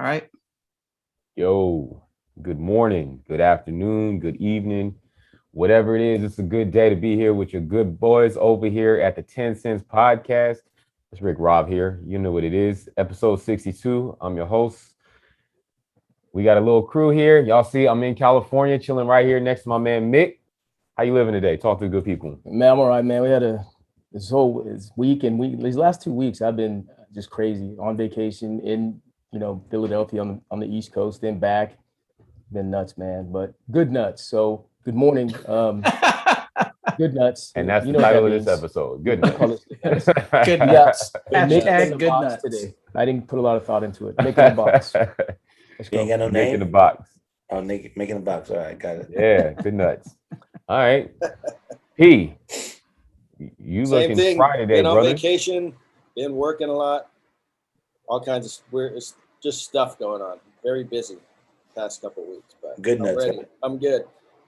All right. Yo, good morning, good afternoon, good evening, whatever it is. It's a good day to be here with your good boys over here at the 10 Cents Podcast. It's Rick Rob here. You know what it is. Episode 62. I'm your host. We got a little crew here. Y'all see, I'm in California, chilling right here next to my man Mick. How you living today? Talk to the good people. Man, I'm all right, man. We had this week and these last 2 weeks I've been just crazy on vacation in Philadelphia on the East Coast, then back. Been nuts, man. But good nuts. So good morning. Good nuts. And that's You the know what title that of this means. episode. Good I call night. it Good Yeah, nuts. Nick Hashtag in the good box nuts. today. I didn't put a lot of thought into it. Nick in the box. Let's You ain't go. got no Nick in the name? box. Oh, Nick, making a box. All right, got it. Yeah, good nuts. All right. P, you Same looking thing. fry today, Been on brother. vacation, been working a lot, all kinds of weird, it's just stuff going on. Very busy past couple of weeks, but Good I'm nuts, ready. right? I'm good.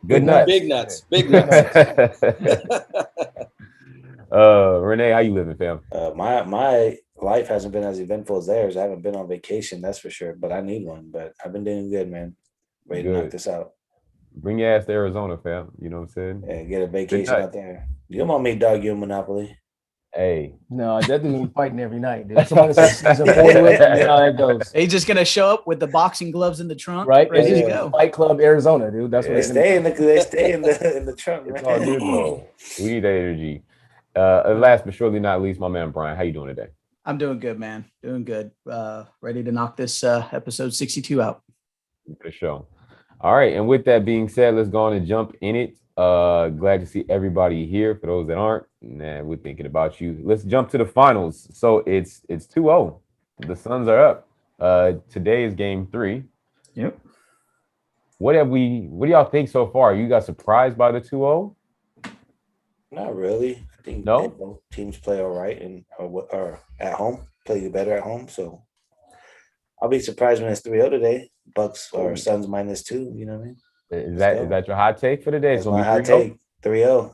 Good nuts. Big nuts. Big nuts. Renee, how you living, fam? My life hasn't been as eventful as theirs. I haven't been on vacation, that's for sure. But I need one. But I've been doing good, man. Ready to knock Good. this out. Bring your ass to Arizona, fam. You know what I'm saying? Yeah, get a vacation night. out there. You don't want me, dog. You in Monopoly. Hey. No, that doesn't mean fighting every night, dude. Someone says season 4 to it, you know how that goes. He's just gonna show up with the boxing gloves in the trunk, Right? ready It's to just go. Fight Club Arizona, dude. That's what They it's gonna stay in the trunk. It's Man. all good though. We need that energy. Last but surely not least, my man Brian. How you doing today? I'm doing good, man. Doing good. Ready to knock this episode 62 out. For sure. All right. And with that being said, let's go on and jump in it. Glad to see everybody here. For those that aren't, we're thinking about you. Let's jump to the finals. So it's 2-0. The Suns are up. Today is game 3. Yep. What do y'all think so far? You got surprised by the 2-0? Not really. I think No? both teams play all right and or at home, play better at home. So I'll be surprised when it's 3-0 today. Bucks or Suns -2. You know what I mean? Is that your hot take for today? That's So my hot take. 3-0.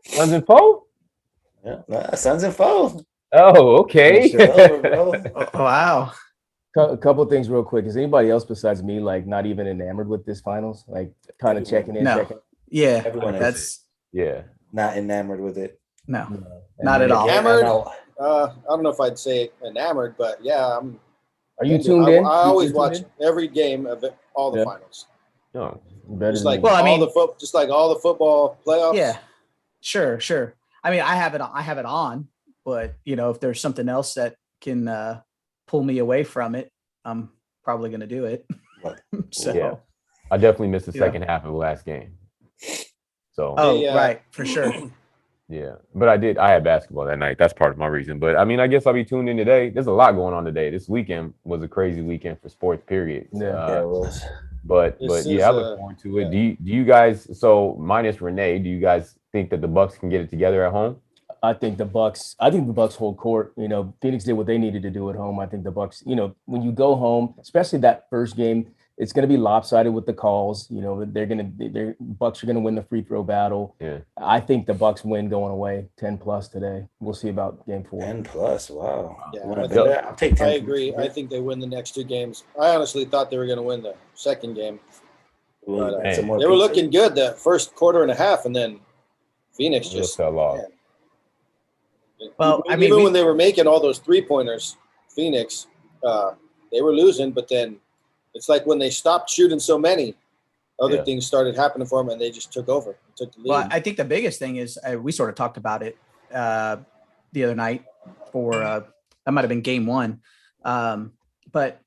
Suns and 4? Yeah, nah, Suns and 4. Oh, okay. Shit over, bro. Oh, wow. A couple of things real quick. Is anybody else besides me like not even enamored with this finals? Like kind of checking in, No. checking. Yeah. Everyone is. That's Yeah. Not enamored with it. no. And Not at then- all. Enamored? I know. I don't know if I'd say enamored, but yeah, I'm. Are you tuned in? I always You tuned watch in? every game of all the Yeah. finals. No. Better Just than like me. Well, I mean- just like all the football playoffs. Yeah. Sure. I mean, I have it on, but if there's something else that can pull me away from it, I'm probably gonna do it. What? So Yeah. I definitely missed the Yeah. second half of the last game. So oh They, right, for sure. yeah. But I had basketball that night. That's part of my reason. But I mean, I guess I'll be tuned in today. There's a lot going on today. This weekend was a crazy weekend for sports, period. Yeah. Yeah, it was. But This yeah, is, I look forward to it. yeah. Do you guys, so minus Renee, do you guys think that the Bucks can get it together at home? I think the Bucks hold court. Phoenix did what they needed to do at home. I think the Bucks, when you go home, especially that first game, it's going to be lopsided with the calls. Bucks are going to win the free throw battle. Yeah. I think the Bucks win going away 10+ today. We'll see about game 4. 10+. Wow. Yeah, You wanna I bet think- that? I'll take 10. I agree. I think they win the next 2 games. I honestly thought they were going to win the second game. We'll but, bet some more They were pizza. looking good the first quarter and a half, and then Phoenix Just just. fell off. man. Well, I mean, even we- when they were making all those 3-pointers, Phoenix, they were losing. But then it's like when they stopped shooting so many, other Yeah. things started happening for them, and they just took over, took the lead. Well, I think the biggest thing is we sort of talked about it the other night for that might have been game 1, but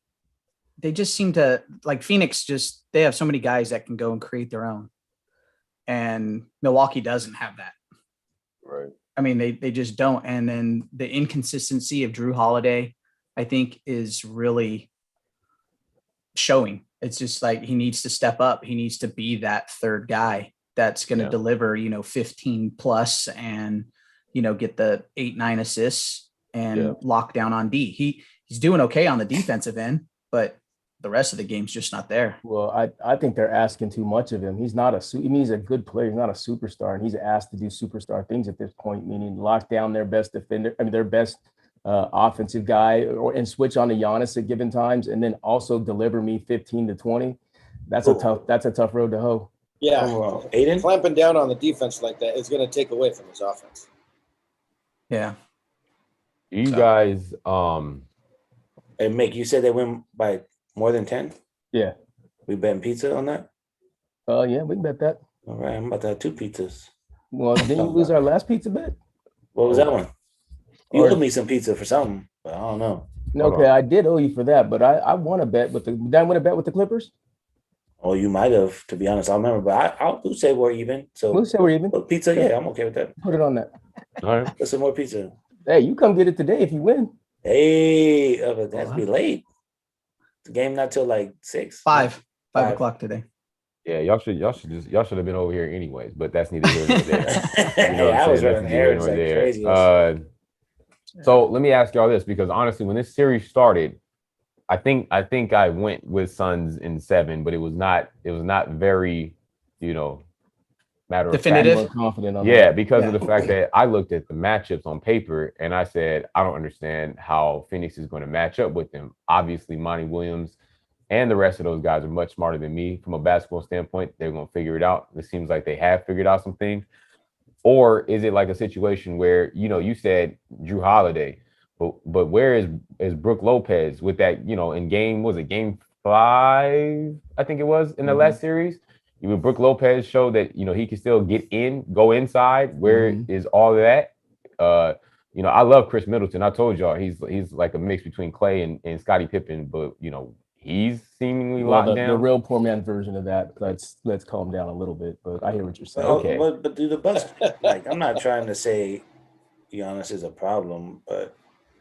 they just seem to like Phoenix. They have so many guys that can go and create their own, and Milwaukee doesn't have that. Right. I mean, they just don't. And then the inconsistency of Drew Holiday, I think, is really showing. It's just like he needs to step up. He needs to be that third guy that's going to Yeah. deliver, 15 plus and, get the 8-9 assists and Yeah. lock down on D. He's doing okay on the defensive end, but the rest of the game's just not there. Well, I think they're asking too much of him. He's not he's a good player. He's not a superstar, and he's asked to do superstar things at this point, meaning lock down their best defender. I mean, their best offensive guy and switch on to Giannis at given times, and then also deliver me 15 to 20. That's a tough road to hoe. Yeah, Aiden? clamping down on the defense like that is going to take away from his offense. Yeah. You So- guys, Hey, Mick, you said they win by more than 10? Yeah. We betting pizza on that? Yeah, we can bet that. All right, I'm about to have 2 pizzas. Well, didn't you lose our last pizza bet? What was that one? You Or- owed me some pizza for something, but I don't know. Hold Okay, on. I did owe you for that, but I won a bet with did I win a bet with the Clippers? Oh, you might have, to be honest. I don't remember, but I'll say we're even. So We'll say we're even. well, pizza, yeah, I'm okay with that. Put it on that. all right. Let's some more pizza. Hey, you come get it today if you win. Hey, but that's be late. The game not till like 6. 5 Five. o'clock today. Yeah, y'all should have been over here anyways, but that's neither here nor there. You know what I I'm was saying? running That's neither here errands nor like there. crazy. So let me ask y'all this, because honestly, when this series started, I think I went with Suns in 7, but it was not very, matter of fact. Definitive. More confident on Yeah, that. because Yeah. of the fact that I looked at the matchups on paper and I said, I don't understand how Phoenix is going to match up with them. Obviously, Monty Williams and the rest of those guys are much smarter than me from a basketball standpoint. They're going to figure it out. It seems like they have figured out some things. Or is it like a situation where, you said Drew Holiday, but where is Brooke Lopez with that, in game 5, I think it was in the last series? Brooke Lopez showed that, he can still go inside. Where is all of that? I love Chris Middleton. I told y'all he's like a mix between Clay and Scottie Pippen, but he's seemingly locked the down. real poor man version of that. Let's calm down a little bit, but I hear what you're saying. Okay. But do the Bucks like? I'm not trying to say Giannis is a problem, but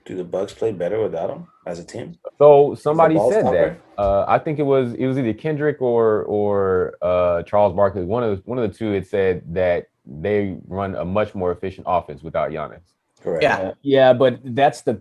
do the Bucks play better without him as a team? So somebody ball said that. stopper? I think it was either Kendrick or Charles Barkley. One of the two had said that they run a much more efficient offense without Giannis. Correct. Yeah. Yeah, but that's the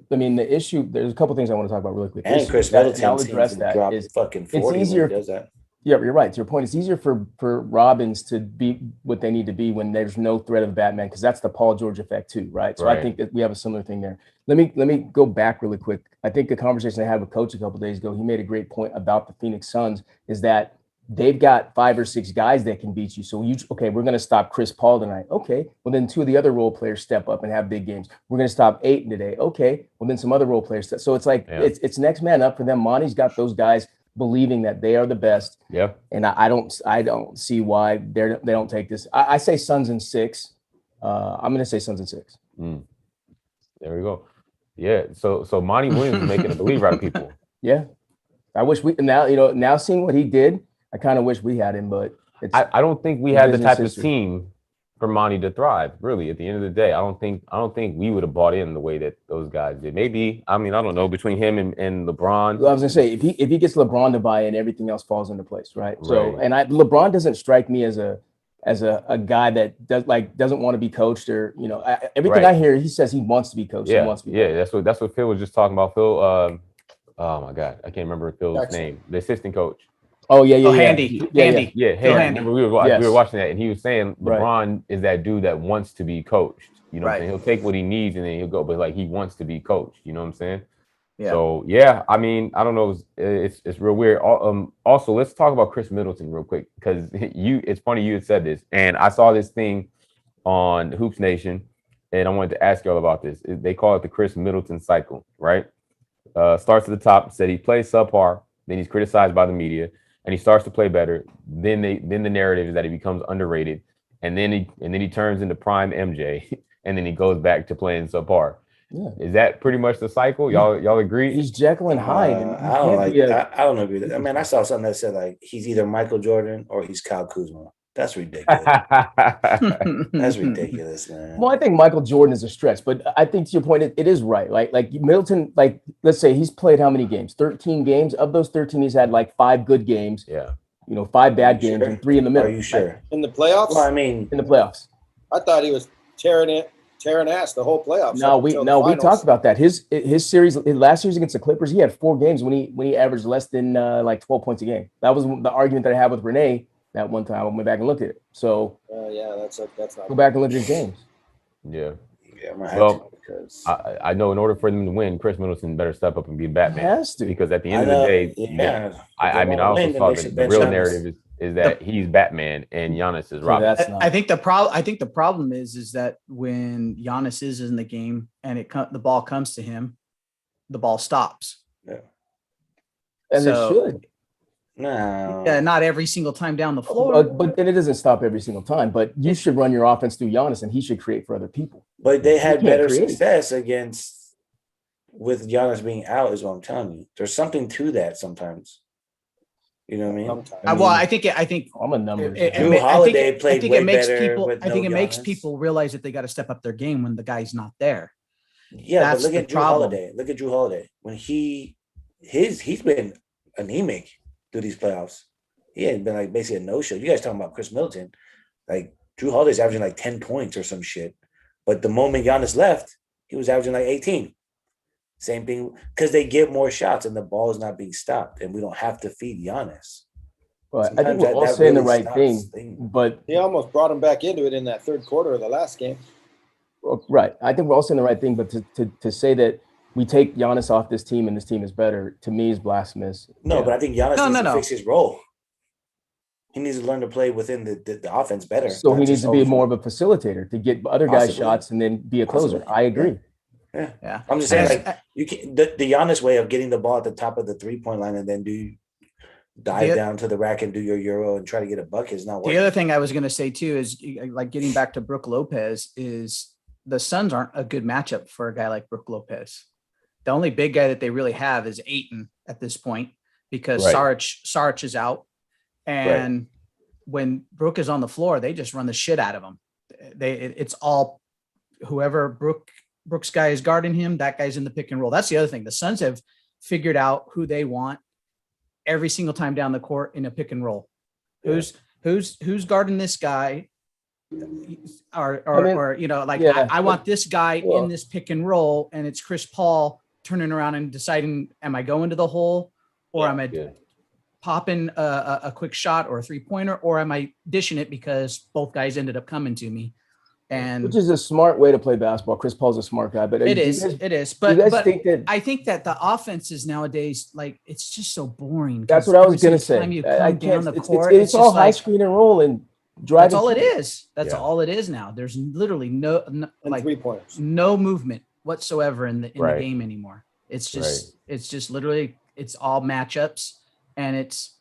issue. There's a couple things I want to talk about really quick. And Issue Chris that- Middleton I'll seems address to that drop is fucking 40 easier- when he does that. Yeah, you're right. To your point, it's easier for Robbins to be what they need to be when there's no threat of Batman, because that's the Paul George effect too, right? So Right. I think that we have a similar thing there. Let me go back really quick. I think the conversation I had with Coach a couple days ago, he made a great point about the Phoenix Suns, is that they've got 5 or 6 guys that can beat you. So we're going to stop Chris Paul tonight. Okay, well then 2 of the other role players step up and have big games. We're going to stop Ayton today. Okay, well then some other role players. So it's like Yeah. it's next man up for them. Monty's got those guys believing that they are the best. Yeah. And I don't see why they don't take this. I say Suns in 6. I'm going to say Suns in 6. There we go. Yeah. So Monty Williams is making a believer out of people. Yeah, I wish now seeing what he did, I kind of wish we had him, but it's I don't think we had the business type history. of team for Monty to thrive. Really, at the end of the day, I don't think we would have bought in the way that those guys did. Maybe, I don't know, between him and LeBron. I was gonna say if he gets LeBron to buy in, everything else falls into place, right? So Right. and LeBron doesn't strike me as a guy that doesn't want to be coached or everything Right. I hear, he says he wants to be coached. He Yeah, wants to be yeah, that's what Phil was just talking about. Phil, oh my God, I can't remember Phil's Jackson. name. The assistant coach. Oh yeah. Handy. Yeah. Handy. Yeah, Phil hey, Handy. remember we were Yes. watching that, and he was saying Right. LeBron is that dude that wants to be coached. You know what I'm Right. saying? He'll take what he needs and then he'll go, but like he wants to be coached. You know what I'm saying? Yeah. So yeah, I don't know. It's real weird. Also, let's talk about Chris Middleton real quick, because it's funny you had said this, and I saw this thing on Hoops Nation, and I wanted to ask y'all about this. They call it the Chris Middleton cycle, right? Starts at the top, said he plays subpar, then he's criticized by the media, and he starts to play better. Then the narrative is that he becomes underrated, and then he turns into prime MJ, and then he goes back to playing subpar. Yeah. Is that pretty much the cycle? Y'all agree? He's Jekyll and Hyde. and you I don't can't like. be a- I don't agree with that. I mean, I saw something that said like he's either Michael Jordan or he's Kyle Kuzma. That's ridiculous. That's ridiculous, man. Well, I think Michael Jordan is a stretch, but I think to your point, it is right. Like Middleton, like let's say he's played how many games? 13 games. Of those 13, he's had like 5 good games, Yeah. 5 bad you games sure? and 3 in the middle. Are you sure? In the playoffs, Well, I mean, In the playoffs. I thought he was tearing ass the whole playoffs. No, up we until the we finals. talked about that. His last series against the Clippers, he had 4 games when he averaged less than like 12 points a game. That was the argument that I had with Renee that one time. I went back and looked at it. So Yeah, that's not. go back and look at his games. Yeah. Yeah, I'm gonna have Well, to because I know in order for them to win, Chris Middleton better step up and be He Batman. has to. Because at the I end of the know. day, Yeah, if I they mean, I wanna also win, then saw they that should the bench real Giannis. narrative is that he's Batman and Giannis is So Robin. that's not. I think the problem is that when Giannis is in the game and the ball comes to him, the ball stops. as it so- should. No. Yeah, not every single time down the floor. But then it doesn't stop every single time. But you should run your offense through Giannis, and he should create for other people. But they had can't better create. success against with Giannis being out, is what I'm telling you. There's something to that sometimes. You know what I mean? Sometimes. I mean, Well, I think I'm a numbers. it- guy. Drew I Holiday think played it way makes better people. with I think no it makes Giannis. people realize that they got to step up their game when the guy's not there. Yeah, That's but look the at Drew problem. Holiday. Look at Drew Holiday. When he's been anemic through these playoffs. He had been like basically a no-show. You guys talking about Chris Middleton. Like Drew Holiday's averaging like 10 points or some shit. But the moment Giannis left, he was averaging like 18. Same thing, because they get more shots and the ball is not being stopped, and we don't have to feed Giannis. But I think Sometimes we're all that saying the really right stops thing. things. But He almost brought him back into it in that third quarter of the last game. right, I think we're all saying the right thing. But to say that we take Giannis off this team and this team is better, to me is blasphemous. No, but I think Giannis needs to No. fix his role. He needs to learn to play within the offense better. So he not needs just to be over- more of a facilitator to get other guys Possibly. shots and then be a closer. Possibly. I agree. Yeah, I'm just saying, And like you can the Giannis way of getting the ball at the top of the 3-point line and then dive The- down to the rack and do your euro and try to get a bucket is not the working. other thing I was going to say too is like getting back to Brooke Lopez is the Suns aren't a good matchup for a guy like Brooke Lopez. The only big guy that they really have is Ayton at this point because Right. Saric is out, and when Brooke is on the floor, they just run the shit out of him. It's all whoever Brooks guy is guarding him, that guy's in the pick and roll. That's the other thing. The Suns have figured out who they want every single time down the court in a pick and roll. Yeah. Who's guarding this guy? Or I mean, or like yeah, I want this guy well- in this pick and roll, and it's Chris Paul turning around and deciding, am I going to the hole or am I Yeah. popping a quick shot or a 3-pointer, or am I dishing it because both guys ended up coming to me? And Which is a smart way to play basketball. Chris Paul's a smart guy, but it do you is. guys- It is. do you But guys think that I think that the offenses nowadays, like, it's just so boring. that's 'cause what I was every gonna single say? time you I come down can't. the It's, court, it's all just high like, screen and roll and driving. that's all it is. That's Yeah. all it is now. There's literally no And like 3-pointers. no movement whatsoever in the Right. game anymore. It's just literally it's all matchups, and it's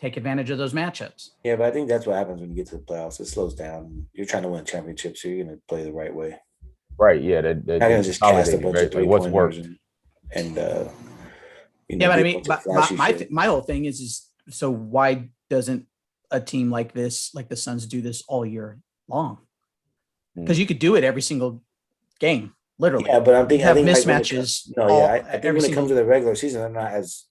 take advantage of those matchups. Yeah, but I think that's what happens when you get to the playoffs. It slows down. You're trying to win championships, so you're gonna play the right way. Right. Yeah. You're not gonna just cast a bunch of like what's 3-pointers worked. and Yeah, but I do a mean, bunch of but flashy my shit. my whole thing is so why doesn't a team like this, like the Suns, do this all year long? Because you could do it every single game, literally. Yeah, but I'm thinking You have I think like when it mismatches. No, all- yeah, I think every when it single- comes to the regular season, they're not as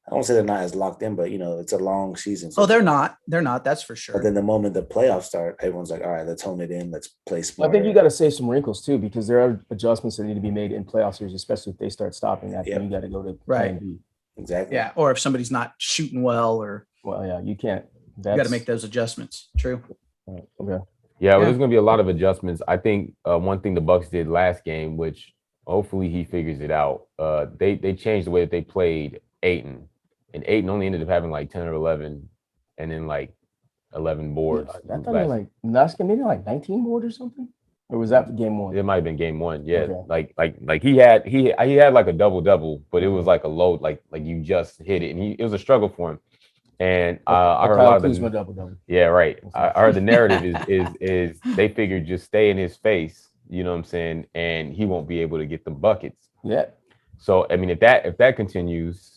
I don't say they're not as locked in, but it's a long season. Oh, they're not. They're not. That's for But sure. then the moment the playoffs start, everyone's like, all right, let's hone it in. Let's play I smart. think you got to save some wrinkles too, because there are adjustments that need to be made in playoff series, especially if they start stopping that. Yep. Then you got to go to Right. plan B. Exactly. Yeah, or if somebody's not shooting well, or Well, yeah, you can't. you got to make those adjustments. True. Okay. Yeah, well, Yeah. there's going to be a lot of adjustments. I think one thing the Bucks did last game, which hopefully he figures it out. They changed the way that they played Ayton, and Ayton only ended up having like 10 or 11, and then like 11 boards. I thought they like last game, maybe like 19 board or something, or was that game one? It might have been game one. Yeah, Okay. like he had like a double, but it was like a load, like you just hit it, and it was a struggle for him. And I heard a lot of Kuzma the, double. yeah, right. I heard the narrative is they figured just stay in his face, you know what I'm saying, and he won't be able to get the buckets. Yeah, So I mean, if that continues,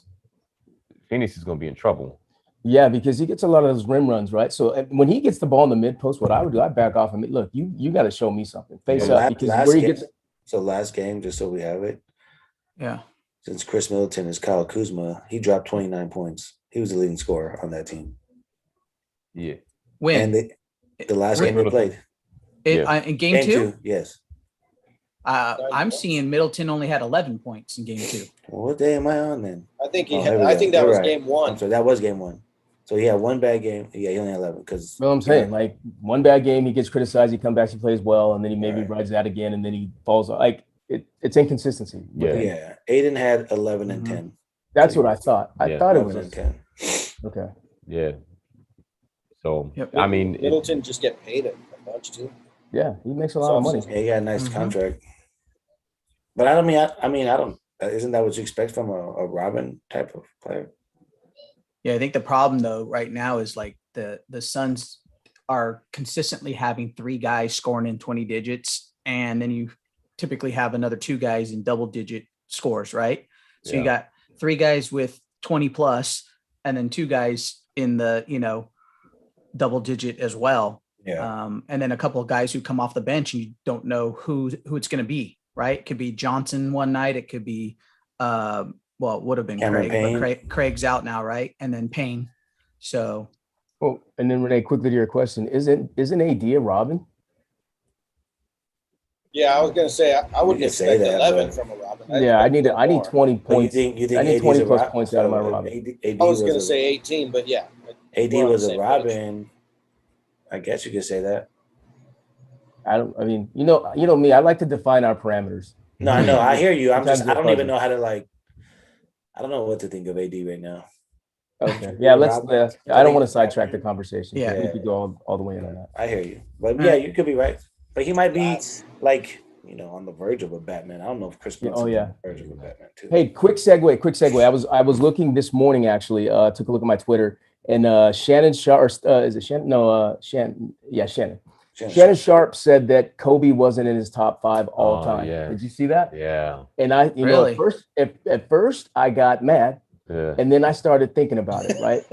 Phoenix is going to be in trouble. yeah, because he gets a lot of those rim runs, right? So when he gets the ball in the mid post, what I would do, I back off and look, you got to show me something, face So up, because last where he game- gets. So last game, just so we have it, Yeah. since Chris Middleton is Kyle Kuzma, he dropped 29 points. He was the leading scorer on that team. Yeah. When And the last When- game they played. in game two, yes. I'm seeing Middleton only had 11 points in game two. Well, what day am I on then? I think Oh, there we I go. think that You're was right. game I'm one. sorry, that was game one. So he had one bad game. Yeah, he only had 11 because. Well, I'm saying, like, one bad game, he gets criticized, he comes back, he plays well, and then he maybe Right. rides that again, and then he falls. Like, it's inconsistency. Yeah. Yeah, Aiden had 11 and Mhm. 10. That's what I thought. I Yeah. thought it 11 and was 10. okay. Yeah. So Yep. I mean, it- Middleton just get paid a bunch too. Yeah, he makes a lot of money. Yeah, he got a nice Mhm. contract. But I don't. Isn't that what you expect from a Robin type of player? Yeah, I think the problem though right now is like the Suns are consistently having 3 guys scoring in 20 digits, and then you typically have another 2 guys in double digit scores, right? So Yeah. you got 3 guys with 20 plus, and then 2 guys in the double digit as well. Yeah. And then a couple of guys who come off the bench and you don't know who it's going to be, right? It could be Johnson one night. It could be, well, it would have been Cameron Craig, but Payne. Craig's out now, right? And then Payne. So Well, and then Renee, quickly to your question, isn't AD a Robin? Yeah, I was gonna say I wouldn't can say expect that, 11 but- from a Robin. Yeah, I need more. 20 But you points. think I need AD 20 is a plus Rob- points out of my so Robin. AD I was gonna a- say 18, but yeah. AD we're on was the a same page. Robin. I guess you could say that. I mean, you know me, I like to define our parameters. No, I know. I hear you. Sometimes I don't they're even fuzzy. know how to I don't know what to think of AD right now. Okay. Yeah, let's. Robin. I don't want to sidetrack the conversation. Yeah. We could go all the way in on that. I hear you. But All yeah, right. you could be right. But he might be That's- like, on the verge of a Batman. I don't know if Chris Yeah, Middleton's yeah. on the verge of a Batman too. Hey, quick segue. I was looking this morning actually. Took a look at my Twitter, and Shannon Sharp. Is it Shannon? No, Shannon. Yeah, Shannon. Shannon Sharp said that Kobe wasn't in his top 5 all Oh, time. yeah. Did you see that? yeah. And I, Really? at first I got mad, Yeah. and then I started thinking about it, right?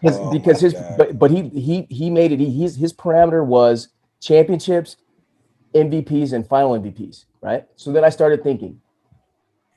Oh Because my his, God. but he made it. His parameter was championships, MVPs, and final MVPs, right? So then I started thinking,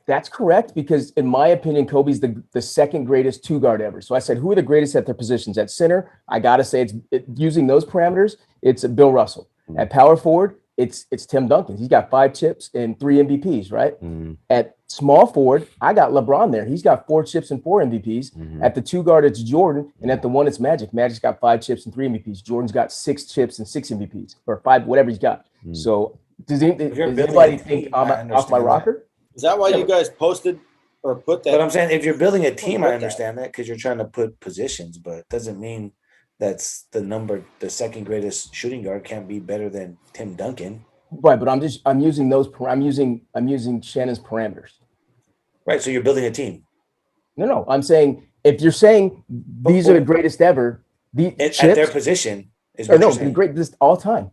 that's correct, because in my opinion, Kobe's the second greatest 2 guard ever. So I said, who are the greatest at their positions? At center, I gotta say using those parameters, it's Bill Russell. Mhm. At power forward, it's Tim Duncan. He's got 5 chips and 3 MVPs, right? Mhm. At small forward, I got LeBron there. He's got 4 chips and 4 MVPs. Mhm. At the 2 guard, it's Jordan, and at the 1, it's Magic. Magic's got 5 chips and 3 MVPs. Jordan's got 6 chips and 6 MVPs, or 5, whatever he's got. Mhm. So does you're anybody building a think team, I'm I off my understand that. rocker? Is that why you guys posted or put that? But I'm saying if you're building a team, put I that. understand that because you're trying to put positions, but it doesn't mean that's the second greatest shooting guard can't be better than Tim Duncan. Right, but I'm using I'm using Shannon's parameters. Right. So you're building a team. No, I'm saying if you're saying these are the greatest ever, the At their chips, position is or what no, you're the saying. great this all time.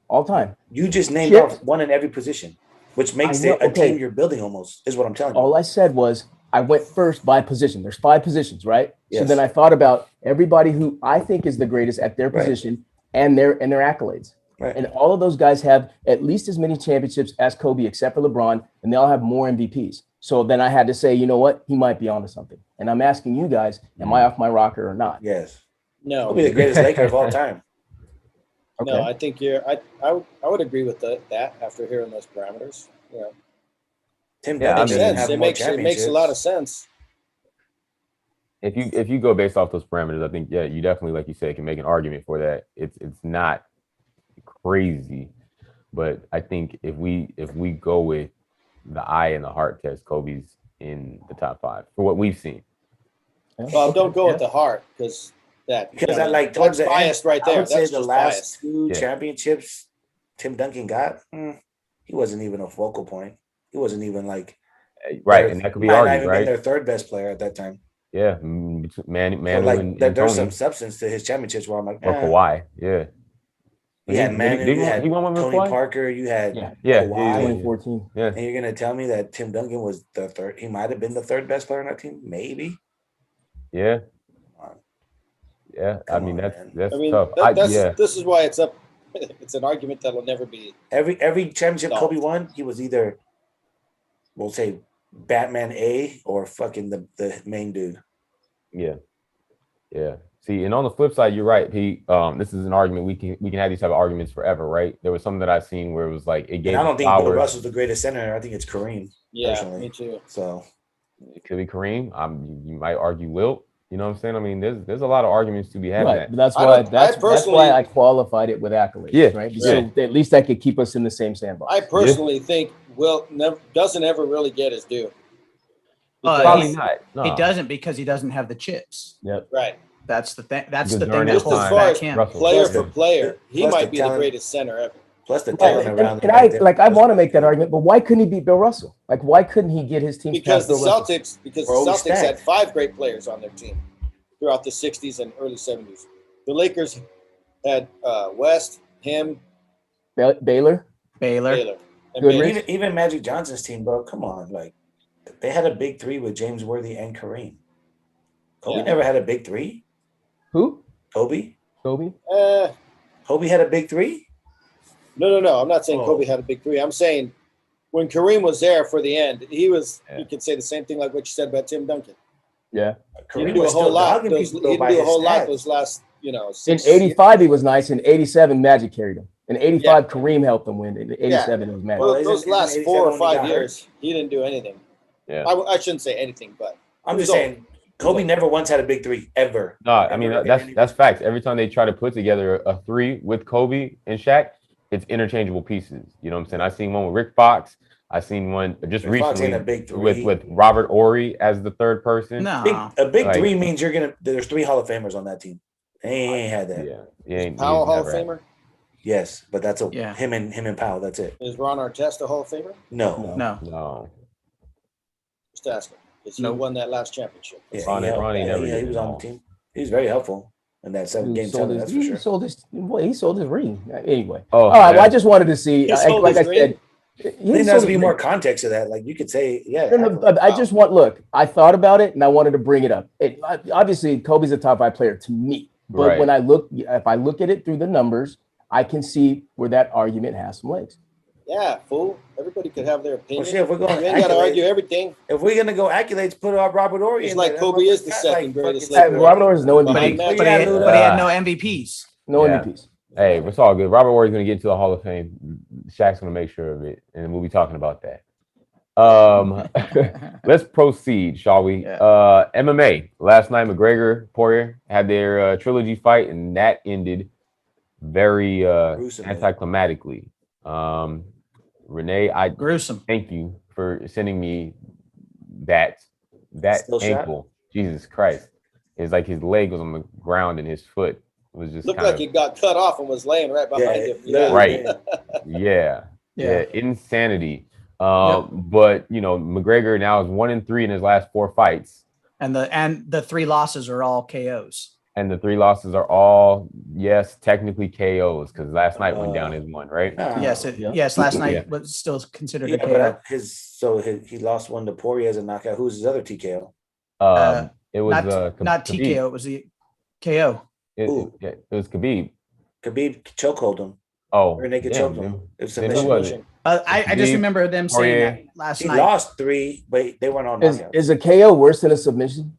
You just named chips. off one in every position, which makes I know, it a okay. team you're building almost, is what I'm telling you. All I said was I went first by position. There's 5 positions, right? So Yes. then I thought about everybody who I think is the greatest at their Right. position and their accolades. Right. And all of those guys have at least as many championships as Kobe, except for LeBron, and they all have more MVPs. So then I had to say, you know what? He might be onto something. And I'm asking you guys, am I off my rocker or not? Yes. No, He'll be the greatest Laker of all time. Okay. no, I think I would agree with that after hearing those parameters. Yeah, Tim Yeah, Duncan I mean- doesn't have it more makes a lot of championships. sense. If you go based off those parameters, I think you definitely, like you said, can make an argument for that. It's not crazy, but I think if we go with the eye and the heart test, Kobe's in the top 5 for what we've seen. Yeah. Well, don't go Yeah. with the heart because Because I like towards that's the end, biased right I there. would say That's the just last biased. 2 Yeah. championships Tim Duncan got, he wasn't even a focal point. He wasn't even like Right, and that could be might not argued, even right? been their third best player at that time. Yeah, So Manu like and there's Tony some substance to his championships where I'm like, or Kawhi. Yeah, you had Manu, you had he won one with Tony Kawhi? Parker, you had Yeah. Yeah, Kawhi. yeah, 2014. yeah. And you're gonna tell me that Tim Duncan was the third? He might have been the third best player on that team, maybe. Yeah. on. Yeah, I Come mean on, that's man. that's I mean, tough. this is why it's up. It's an argument that'll never be. Every championship No. Kobe won, he was either, we'll say, Batman A or fucking the main dude. Yeah. See, and on the flip side, you're right, Pete. This is an argument we can have these type of arguments forever, right? There was something that I've seen where it was like it gave And I don't think Bill flowers. Russell's the greatest center. I think it's Kareem. Yeah, Personally. me too. So It could be Kareem. You might argue Wilt. You know what I'm saying? I mean, there's a lot of arguments to be had. Right, but that's I why don't- I that's personally- why I qualified it with accolades. Yeah, right. yeah. So at least that could keep us in the same sandbox. I personally think Will doesn't ever really get his due. Probably Because- not. No. He doesn't because he doesn't have the chips. Yep. Right. That's the thing. That's Because the during thing his that holds time, back as him. Russell- Player Plus for the- player, he plus might the be talent. the greatest center ever. Plus the Right, talent and, around him. and back I then like I was want to make that ridiculous. argument, but why couldn't he beat Bill Russell? Like, why couldn't he get his team Because past the Bill Russell? We're always Celtics had stacked. 5 great players on their team throughout the 60s and early 70s. The Lakers had West, him, Baylor. Baylor. Taylor, and Goodrich. Baylor. Even Magic Johnson's team, bro. Come on, like they had a big three with James Worthy and Kareem. Kobe Yeah. never had a big three. Who? Kobe. Kobe. Kobe had a big three. No. I'm not saying Oh. Kobe had a big 3. I'm saying when Kareem was there for the end, he was. Yeah. You could say the same thing like what you said about Tim Duncan. Yeah. He Kareem didn't do a was whole still lot. dogging Those, people, he though, didn't by do a his whole lot stats. those last, In 6 '85, he was nice. In '87, Magic carried him. In '85, Kareem helped them win. In '87, it was Magic. Well, Well, those isn't last 87 4 or when he 5 got hurt? years, he didn't do anything. Yeah. I shouldn't say anything, but I'm He just was saying, Kobe never once had a big three ever. No, I mean Ever in that's any- that's facts. Every time they try to put together a 3 with Kobe and Shaq, it's interchangeable pieces. You know what I'm saying? I seen one with Rick Fox. I seen one just Rick Fox recently ain't a big three. with Robert Ory as the third person. No. a big Like- three means there's 3 Hall of Famers on that team. They ain't had that. Yeah, he ain't, Powell he's Hall of never had- Famer. Yes, but that's Yeah. him and Powell. That's it. Is Ron Artest a Hall of Famer? No. No. No, Just asking. Because he Nope. won that last championship. Yeah, Ronnie- he helped. Ronnie Yeah, never he did was it on all. the team. He was very helpful in that He game 7. That's for sure. sold his ring. Anyway. Oh, All right. Well, yeah. I just wanted to see. He sold Like I his ring? said, I think there has sold to be his more ring. context to that. Like you could say, yeah. No, but I just want look. I thought about it and I wanted to bring it up. Obviously, Kobe's a top 5 player to me, but Right. when if I look at it through the numbers, I can see where that argument has some legs. Yeah, fool. Everybody could have their Well, opinion. shit, if we're going You ain't got to accolades- argue everything. if we're gonna go accolades, put up Robert Ory. It's in like there. Kobe is the That's second greatest fucking- Laker. Robert Ory is no But he, MVP. Magic. but he had, Yeah. but he had no MVPs. No Yeah. MVPs. Hey, it's all good. Robert Ory's gonna get into the Hall of Fame. Shaq's gonna make sure of it, and we'll be talking about that. Let's proceed, shall we? Yeah. MMA last night. McGregor Poirier had their trilogy fight, and that ended very Gruesomely. anticlimactically. Renee, I Gruesome. thank you for sending me that Still shot? ankle. Jesus Christ! It's like his leg was on the ground and his foot was just Looked kind like of he got cut off and was laying right behind Yeah, him. literally, Right. yeah. yeah. Insanity. But you know, McGregor now is 1-3 in his last 4 fights, And the 3 losses are all KOs. and the 3 losses are all technically KOs because last night went down as one, right? Nah. Yes, yeah. yes. Last night Yeah. was still considered Yeah, a KO. but he lost one to Poirier as a knockout. Who's his other TKO? It was Not Khabib. TKO. It was the KO. Ooh. It was Khabib. Khabib chokehold him. Oh, Rear naked damn, choked him. dude. It was Then who submission. was it? I just Khabib, remember them saying Poirier. that last He night. lost 3, but they weren't all Is, knockouts. is a KO worse than a submission?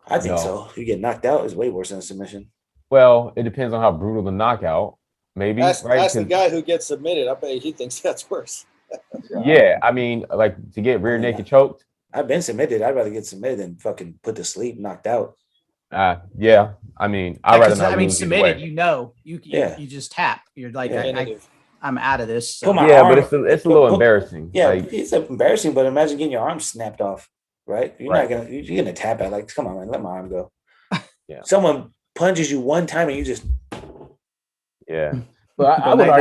I think No. so. You get knocked out is way worse than a submission. Well, it depends on how brutal the knockout. Maybe That's right? the 'Cause- guy who gets submitted. I bet he thinks that's worse. Yeah, I mean, like to get rear naked choked. I've been submitted. I'd rather get submitted than fucking put to sleep, knocked out. Yeah. I mean, I'd rather not lose either submitted. way. You know, you Yeah. you just tap. You're like, Yeah. Definitive. I'm out of this. So. Put my Yeah, arm- but it's a little put- embarrassing. Yeah, Like, it's embarrassing, but imagine getting your arm snapped off, right? You're Right. not gonna you're gonna tap out like, come on, man, let my arm go. Yeah. Someone punches you one time and you just yeah. But I But would I-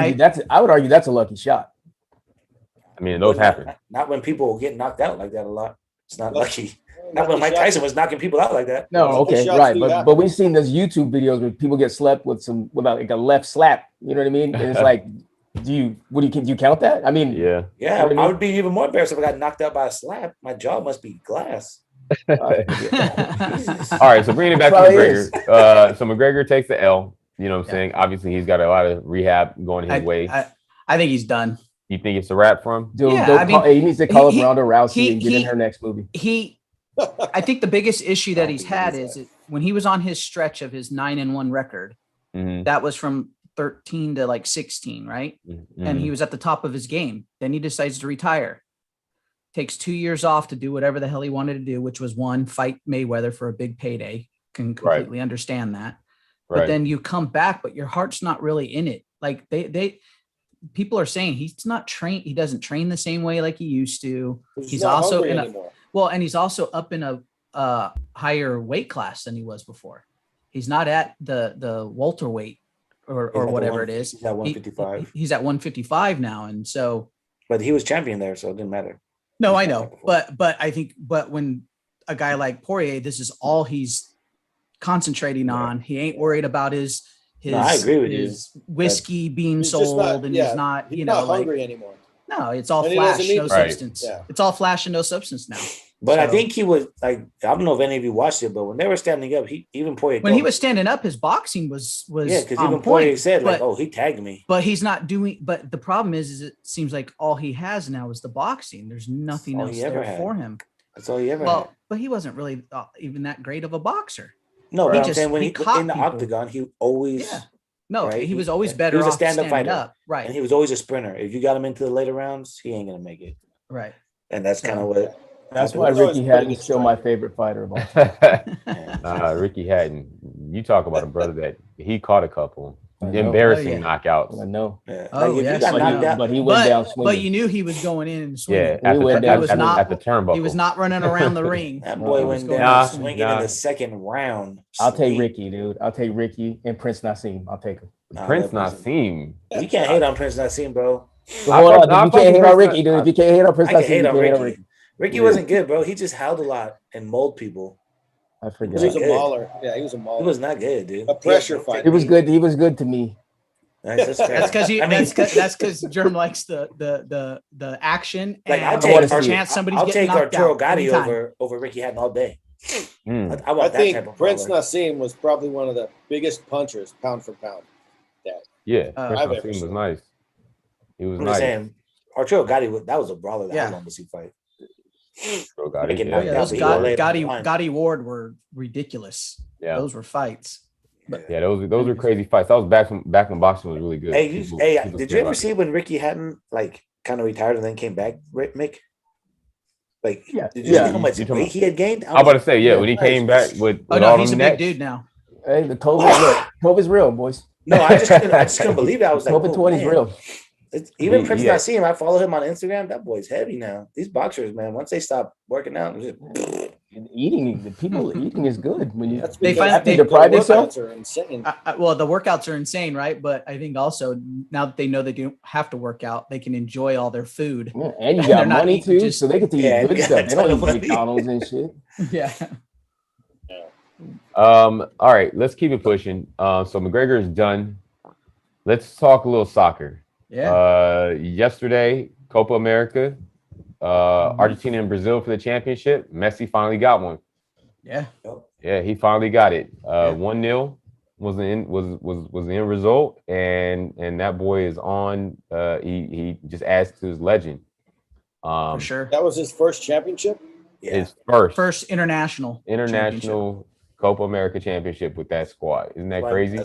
argue that's a lucky shot. I mean, those happen. Not when people get knocked out like that a lot. It's not Lucky- lucky. Not when Mike shot. Tyson was knocking people out like that. No, Lucky okay, shots right. do But happen. we've seen those YouTube videos where people get slept with like a left slap. You know what I mean? And it's like, do you count that? I mean, Yeah. Yeah, You know what I I mean? would be even more embarrassed if I got knocked out by a slap. My jaw must be glass. All right, so bringing it back to Probably is. McGregor. So McGregor takes the L. You know what I'm Yeah. saying? Obviously, he's got a lot of rehab going his way. I think he's done. You think it's a wrap for him? dude, Yeah, I mean, he needs to call up he- Ronda Rousey he- and get in he- her next movie. I think the biggest issue that don't he's think he had needs is that. when he was on his stretch of his 9-1 record. Mhm, That was from 13 to like 16, right? mhm, And he was at the top of his game. Then he decides to retire. Takes 2 years off to do whatever the hell he wanted to do, which was 1, fight Mayweather for a big payday. can completely understand that. But then you come back, but your heart's not really in it. Like people are saying he's not trained. He doesn't train the same way like he used to. He's not also hungry in anymore. and he's also up in a higher weight class than he was before. He's not at the welterweight or He's at the whatever it is. He's at 155. He's at 155 now. And so, But he was champion there, so it didn't matter. no, He's I not know, like before. but I think, when a guy like Poirier, this is all he's concentrating on. He ain't worried about his No, I agree with you. his whiskey being He's just sold, not- and yeah, he's not, He's you not know, like, hungry anymore. no, it's all And he doesn't flash, need no to. Right. substance. Yeah. It's all flash and no substance now. But I So- think he was like, I don't know if any of you watched it, but when they were standing up, even Poirier When he told was standing up, his boxing was yeah, because on even Poirier point, said like, but- "Oh, he tagged me." but he's not doing. But the problem is it seems like all he has now is the boxing. There's nothing all else he ever there had. for him. That's all he ever Well, had. but he wasn't really even that great of a boxer. No, he but I'm just- saying when he he caught in the people. octagon, he always Yeah. No, Right. he was always He better was a off stand-up standing fighter. up. Right. and he was always a sprinter. If you got him into the later rounds, he ain't gonna make it. right. And that's kind of So- what. That's happened. why He's always Ricky putting Hatton's it still straight. my favorite fighter of all time. Yeah. Ricky Hatton, you talk about a brother that he caught a couple I know. embarrassing Oh, yeah. knockouts. I know. Yeah. Oh, Like if yes, you got I knocked know. out, But he went down But swinging. you knew he was going in and swinging. Yeah, He at the, went tur- down at, was at, not- at the turnbuckle. He was not running around the ring. that No, boy he went was down going swinging down. in the second round. I'll take Sweet. Ricky, dude. I'll take Ricky and Prince Nassim. I'll take him. Nah, Prince that wasn't- Nassim. You can't hate on Prince Nassim, bro. But hold on, I if you fuck can't with hate on Prince Ricky, dude. If you can't hate on Prince I can Nassim, hate you on can't hate on Ricky. Ricky. Ricky Yeah. wasn't good, bro. He just howled a lot and mauled people. I He forget. was a good. mauler. Yeah, he was a He mauler. was not good, dude. A pressure He had no fighter. He was technique. good. He was good to me. That's fair. That's because you. I mean, That's because Germ likes the action like and I wanna the see it. chance somebody's I'll getting take knocked Arturo out Gatti anytime. over Ricky Hatton all day. Mm. I I want that think type of Prince brawler. Nassim was probably one of the biggest punchers, pound for pound. Yeah, I've Prince ever Nassim was seen. nice. He was I'm just nice. saying, Arturo Gatti, that was a brawler that Yeah. I wanted to see fight. Bro, got it. Making Oh knocked yeah, out, those but he won't lay it on the line. Gotti Ward were ridiculous. Yeah, Those were fights. yeah, those were crazy fights. That was back when boxing was really good. Hey, People did care you ever about see when Ricky Hatton like kind of retired and then came back, Mick? Like, Yeah. did you Yeah. see how much You talking weight he had gained? I'm about to say, yeah, Yeah. when he came back with Oh all no, he's a them big nets, dude now. Hey, the COVID's real, boys. No, I just couldn't believe it. I was like, COVID oh, 20 is man. real. Even He- Prince yeah. Nassim, I follow him on Instagram. That boy's heavy now. These boxers, man, once they stop working out, it's just, And eating, the people eating is good when you That's They because find- have to they- deprive the yourself. workouts are insane. Well, the workouts are insane, right? But I think also now that they know they don't have to work out, they can enjoy all their food. Yeah, and you They're got not money eating too, just- so they get to eat Yeah, good yeah, stuff. They don't ton eat of money. McDonald's and shit. Yeah. all right, let's keep it pushing. So McGregor is done. Let's talk a little soccer. Yeah. Yesterday, Copa America, Argentina and Brazil for the championship. Messi finally got one. Yeah. Yeah, he finally got it. Yeah. 1-0 was the end result, and that boy is on. He just adds to his legend. For sure. That was his first championship. yeah. His first First international. international Copa America championship with that squad. Isn't that Why- crazy?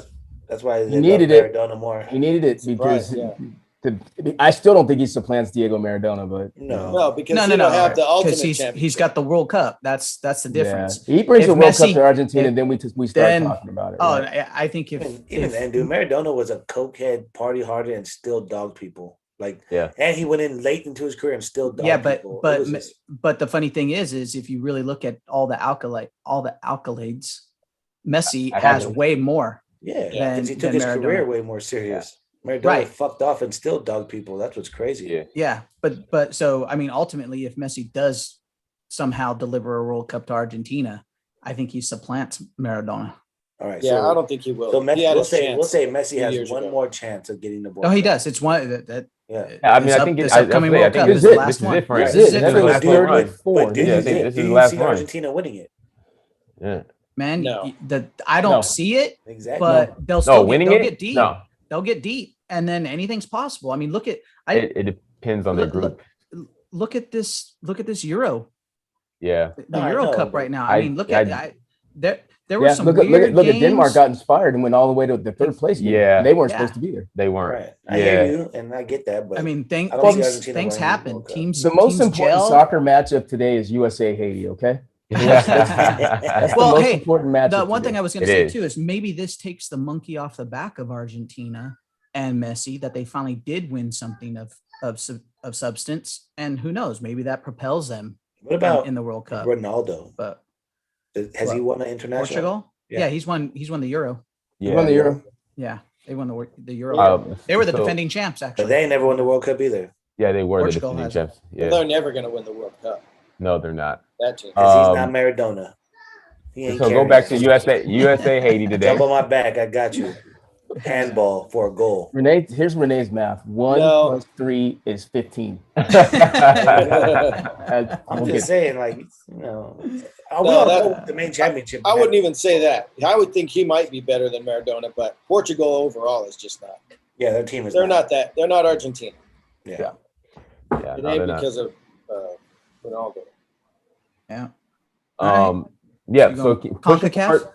That's why they He needed love it. Maradona more. He needed it because Surprised, I still don't think he supplants Diego Maradona, but No, No, because No, he no, don't no. have the ultimate Because he's championship. got the World Cup. That's the difference. Yeah. He brings If the World Cup Messi- to Argentina, if- and then we start then- talking about it. Oh, right? I think even if then, dude, Maradona was a cokehead, party harder, and still dogged people. Like, Yeah. and he went in late into his career and still dogged yeah, but people. It but was just- but the funny thing is if you really look at all the accolades, Messi has Accolades. way more. yeah, than- because he took than his Maradona. career way more serious. Maradona Right. fucked off and still dogged people. That's what's crazy. Yeah. Yeah, but so I mean, ultimately, if Messi does somehow deliver a World Cup to Argentina, I think he supplants Maradona. All right. Yeah, so, I don't think he will. So He Messi, had we'll his say chance Messi 2 has years one ago. more chance of getting the ball. No, he does. It's one that. Yeah. I mean, this I think this it's upcoming I World think Cup this is is the it. last This is one. it for him. This This is is it. it That for is the last last one. one. 34. But do Yeah, I you think see- this is do his you last see run. Argentina winning it? Yeah. Man, No. I don't No. see it, Exactly. but they'll No, still winning they'll it? get deep. No. They'll get deep, and then anything's possible. I mean, look at It depends on their Look- group. look at this Yeah. Euro, the No, I Euro know, Cup but right now. I mean, look at there were Yeah, some look at weird look at Denmark games. got inspired and went all the way to the third place game. Yeah. They weren't Yeah. supposed to be there. They weren't. Right. I Yeah. hear you, and I get that, but I mean, I don't see things Argentina winning the happen. World Cup. Teams The most teams important gel. soccer match of today is USA Haiti. Okay, That's Well, the most hey, important match. The of one thing today. I was going It to say is. too is maybe this takes the monkey off the back of Argentina and Messi, that they finally did win something of substance, and who knows, maybe that propels them What about in the World Cup. Ronaldo? But Has he What? won an international? Portugal, Yeah. yeah, he's won the Euro. He won the Euro. Yeah, they won the Euro. They were the so- defending champs, But actually. they ain't never won the World Cup either. Yeah, they were Portugal the defending has it. champs. Yeah. They're never going to win the World Cup. No, they're not. That team. Because he's not Maradona. He ain't So go carrying back us. to USA Haiti today. Jump on my back. I got you. Handball for a goal. Renee, here's Renee's math. 1 No. plus 3 is 15. I'm We'll just get- saying, like, we No, all that- know the main championship. I wouldn't even say that. I would think he might be better than Maradona, but Portugal overall is just not. Yeah, their team is. They're not that. They're not Argentina. Yeah. Yeah. Yeah, It no, ain't they're not. because of Ronaldo. Yeah. Yeah. You So going push it CONCACAF? forward.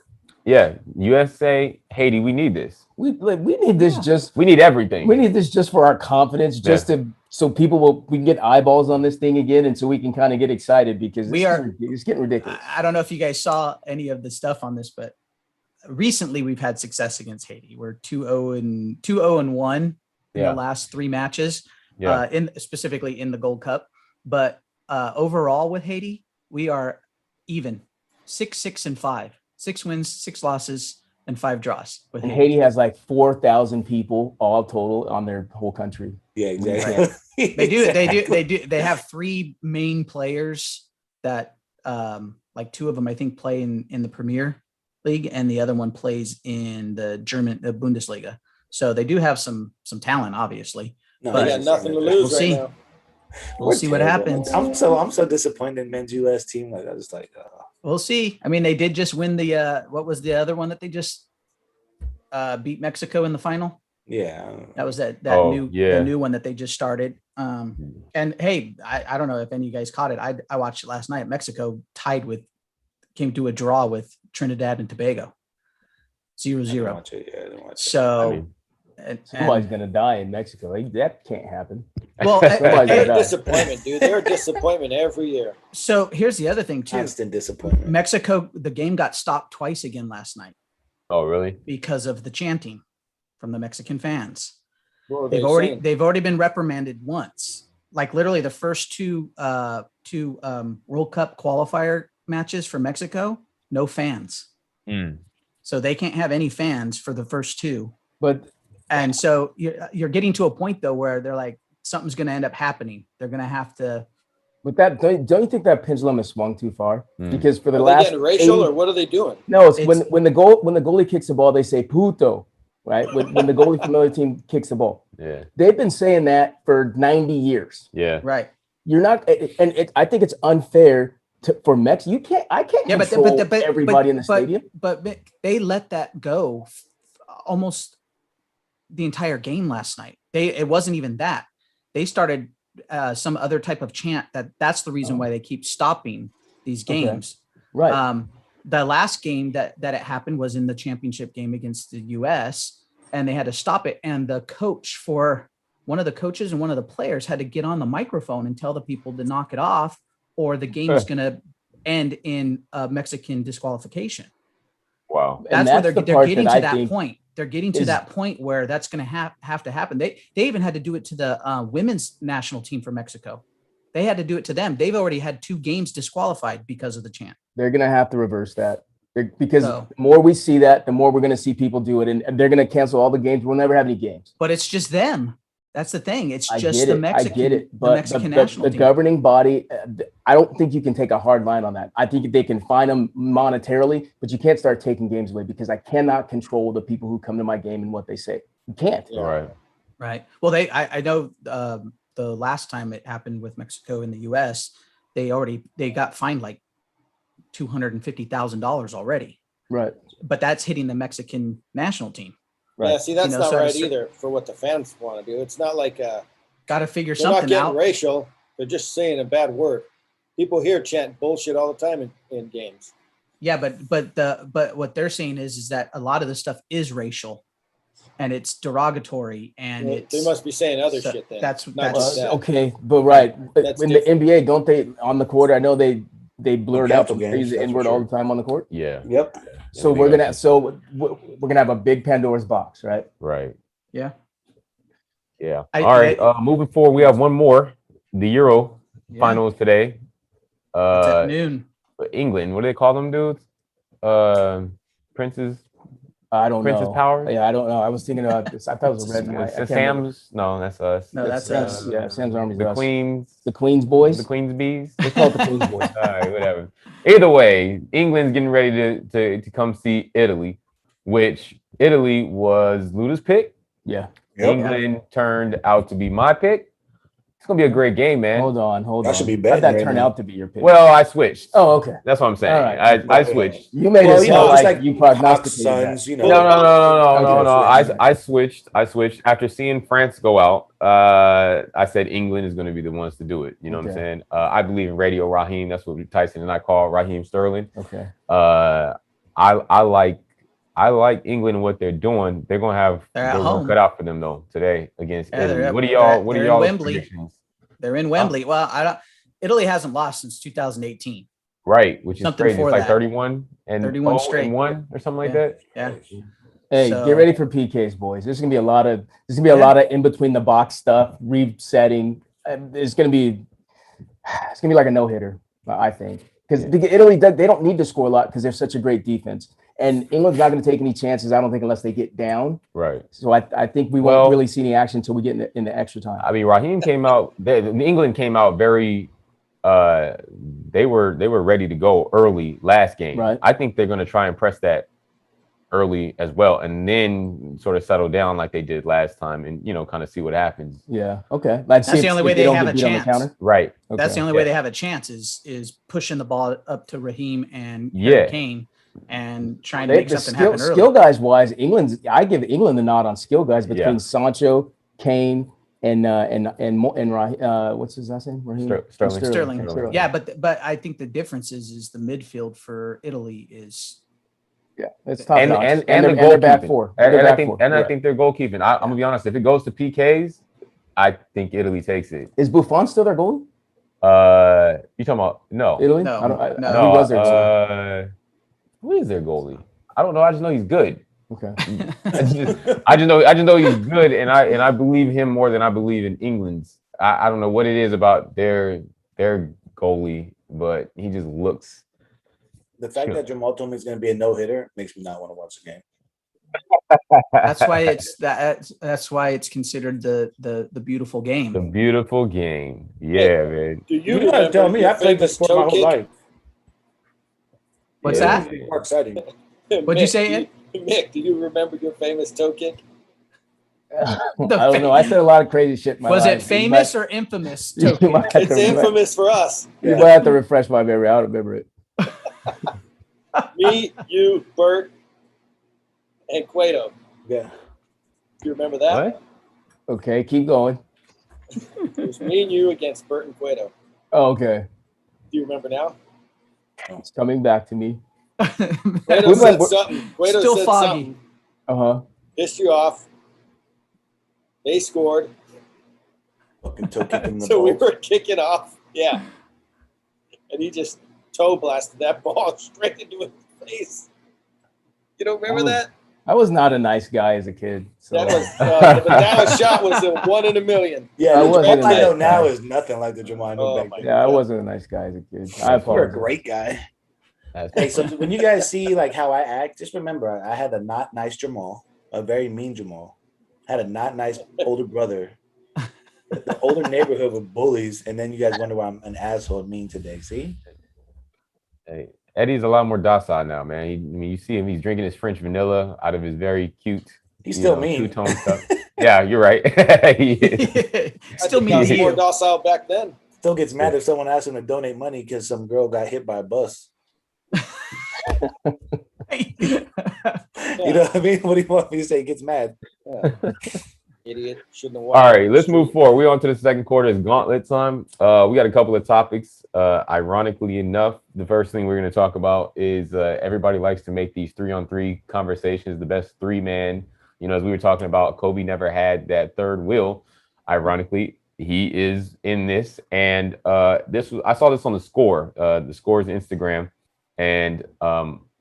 Yeah, USA Haiti. We need this. we need this Yeah. just We need everything. we need this just for our confidence, just to so we can get eyeballs on this thing again, and so we can kind of get excited because it's getting ridiculous. I don't know if you guys saw any of the stuff on this, but recently we've had success against Haiti. We're 2-0-1 in Yeah. the last 3 matches, Yeah. specifically in the Gold Cup. But overall with Haiti, we are even 6-6-5, 6 wins, 6 losses, and 5 draws. With And Haiti has like 4,000 people all total on their whole country. Yeah, exactly. They have 3 main players that like 2 of them I think play in the Premier League, and the other one plays in the Bundesliga. So they do have some talent, obviously. No, But- They got nothing to lose We'll see. right now. We'll see what terrible. happens. I'm so disappointed in men's US team. Like I was like, We'll see. I mean, they did just win the what was the other one that they just beat Mexico in the final? yeah. That was that Oh, new yeah. the new one that they just started. And hey, I don't know if any of you guys caught it. I watched it last night. Mexico came to a draw with Trinidad and Tobago. 0-0. I didn't watch it. Yeah, I didn't watch it. So I mean, Somebody's gonna die in Mexico. Like, that can't happen. well, Somebody's They're gonna a die. disappointment, dude. They're a disappointment every year. so here's the other thing too. Constant disappointment. Mexico, the game got stopped twice again last night oh, really? because of the chanting from the Mexican fans. What were They've they already saying? they've already been reprimanded once. Like literally the first two World Cup qualifier matches for Mexico, no fans. Mm. So they can't have any fans for the first 2. But And so you're getting to a point though where they're like something's going to end up happening. They're going to have to. But that don't you think that pendulum has swung too far? Mm. Because for the Are they last getting racial 80 or what are they doing? no, it's It's- when the goalie kicks the ball, they say puto, right? When the goalie from the other team kicks the ball, Yeah. they've been saying that for 90 years. Yeah. Right. You're not, I think it's unfair for Mexico. I can't Yeah, but control everybody in the stadium. But they let that go almost the entire game last night. It wasn't even that. They started some other type of chant that's the reason why they keep stopping these Okay. games. Right. The last game that it happened was in the championship game against the US, and they had to stop it. And the coach for one of the coaches and one of the players had to get on the microphone and tell the people to knock it off, or the game is going to end in a Mexican disqualification. Wow. And That's where the they're part getting that to I that think point. They're getting to is- that point where that's going to have to happen. They even had to do it to the women's national team for Mexico. They had to do it to them. They've already had 2 games disqualified because of the chant. They're going to have to reverse that. Because So- the more we see that, the more we're going to see people do it. And they're going to cancel all the games. We'll never have any games. But it's just them. That's the thing. It's I just get the it. Mexican, I get it. the But Mexican the national team. governing body, I don't think you can take a hard line on that. I think they can fine them monetarily, but you can't start taking games away because I cannot control the people who come to my game and what they say. You can't. Yeah. All right. Right. Well, I know the last time it happened with Mexico in the U.S., they got fined like $250,000 already. Right. But that's hitting the Mexican national team. Right. Yeah, see, that's You know, not so right to cer- either for what the fans want to do. It's not like Got to figure they're not something getting out. racial. They're just saying a bad word. People here chant bullshit all the time in games. Yeah, but what they're saying is that a lot of the stuff is racial, and it's derogatory, and Well, it's they must be saying other so shit then. that's- Not that's- just that. Okay, but right. That's In the different. NBA, don't they on the court? I know they they blurred out the casual games, the that's for N-word all sure. the time on the court. Yeah. Yep. So we're gonna have a big Pandora's box, right? Right. Yeah. Yeah. I- All right. Moving forward, we have one more. The Euro Yeah. finals today. It's at noon. England. What do they call them, dudes? Princes. I don't Princess know. Power? Yeah, I don't know. I was thinking about this. I thought it was a red. I can't remember. Sam's. No, that's us. No, that's Sam's, us. yeah, Sam's Army's The us. Queens. The Queen's boys. The Queen's bees. Let's call it the Queen's boys. All right, whatever. Either way, England's getting ready to come see Italy, which Italy was Luda's pick. Yeah. Yep. England turned out to be my pick. It's gonna be a great game, man. Hold on. That should be How'd better that right turn now. out to be your pick? Well, I switched. Oh, okay. That's what I'm saying. All right. I switched. You made Well, it you know, sound it's like you Hawks, prognosticated Suns, that. you know. No. Okay. I switched after seeing France go out. I said England is going to be the ones to do it. You know what I'm Okay. saying? I believe in Radio Raheem. That's what Tyson and I call Raheem Sterling. Okay. I like England and what they're doing. They're gonna have They're at their work home. cut out for them though today against Yeah, they're Italy. at- What are they're in y'all Wembley. predictions? They're in Wembley. Well, I don't. Italy hasn't lost since 2018. Right, which is Something crazy. It's before like that. 31 and 31 0 straight. and 1 or something like Yeah. that. Yeah. Hey, So- get ready for PKs, boys. There's gonna be a lot of Yeah. in between the box stuff, resetting. It's gonna be like a no hitter, I think, because Italy they don't need to score a lot because they're such a great defense, and England's not going to take any chances. I don't think unless they get down. Right. So I think we Well- won't really see any action until we get in the extra time. I mean, Raheem came out. England came out very. They were ready to go early last game. Right. I think they're going to try and press that early as well, and then sort of settle down like they did last time, and kind of see what happens. Yeah. Okay. That's the only way they have a chance. Right. That's the only Yeah. way they have a chance is pushing the ball up to Raheem and Yeah. Kane and trying to make The something happen early. skill guys wise, I give England the nod on skill guys between Yeah. Sancho, Kane, and what's his last name? Raheem? Sterling. Sterling. Yeah, but I think the difference is the midfield for Italy is Yeah, it's top And notch. and their- the their back goalkeeping. four. And Their I back think four. and I Correct. think they're goalkeeping. I'm gonna be honest. If it goes to PKs, I think Italy takes it. Is Buffon still their goalie? You talking about no? Italy? No, I don't, I, no. Who was their goalie? Who is their goalie? I don't know. I just know he's good. Okay. I just know he's good, and I believe him more than I believe in England's. I don't know what it is about their goalie, but he just looks. The fact that Jamal told me it's going to be a no hitter makes me not want to watch the game. that's why it's considered the beautiful game. The beautiful game. Yeah, man. Do You gotta tell me. I played this sport my whole life. What's Yeah. that? More exciting. What'd you say, Ed? Mick, do you remember your famous toe kick? I don't know. I said a lot of crazy shit in my Was life. it famous or infamous? You Token? might have It's to infamous for us. You might have to refresh my memory. I don't remember it. Me, you, Bert, and Cueto. Yeah. Do you remember that? What? Okay, keep going. It was me and you against Bert and Cueto. Oh, okay. Do you remember now? It's coming back to me. Cueto We said went- something. Cueto Still said foggy. something. Uh-huh. Pissed you off. They scored. Fucking toe kicking the So we ball. were kicking off. Yeah. And he just toe blasted that ball straight into his face. You don't remember Oh. that? I was not a nice guy as a kid. So That was the Dallas shot was a 1 in a million. Yeah, I the wasn't Jamal I a know nice now guy. is nothing like the Jamal I knew Oh, back my then. yeah, I wasn't a nice guy as a kid. I You're a apologize. great guy. That's Hey, so when you guys see like how I act, just remember I had a not nice Jamal, a very mean Jamal. I had a not nice older brother. The older neighborhood with bullies, and then you guys wonder why I'm an asshole and mean today. See? Hey, Eddie's a lot more docile now, man. I mean, you see him; he's drinking his French vanilla out of his very cute, He's still mean. two-tone stuff. Yeah, you're right. He is. Still I mean was to more you. docile back then. Still gets mad if someone asks him to donate money because some girl got hit by a bus. You know what I mean? What do you want me to say? He gets mad. Idiot. Shouldn't have All right, let's move forward. We're on to the second quarter. It's gauntlet time. We got a couple of topics. Ironically enough, the first thing we're going to talk about is everybody likes to make these 3-on-3 conversations, the best three-man. As we were talking about, Kobe never had that third wheel. Ironically, he is in this, and I saw this on the Score's Instagram, and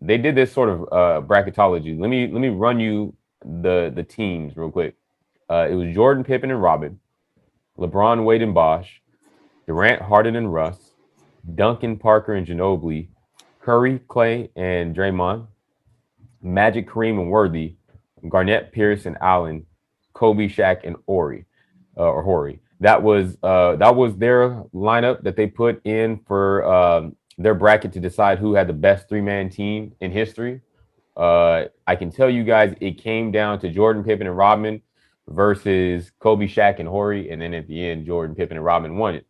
they did this sort of bracketology. Let me run you the teams real quick. It was Jordan, Pippen, and Robin, LeBron, Wade, and Bosh, Durant, Harden, and Russ, Duncan, Parker, and Ginobili, Curry, Clay, and Draymond, Magic, Kareem, and Worthy, Garnett, Pierce, and Allen, Kobe, Shaq, and Horry. That was their lineup that they put in for their bracket to decide who had the best 3-man team in history. I can tell you guys it came down to Jordan, Pippen, and Rodman versus Kobe, Shaq, and Horry, and then at the end, Jordan, Pippen, and Rodman won it.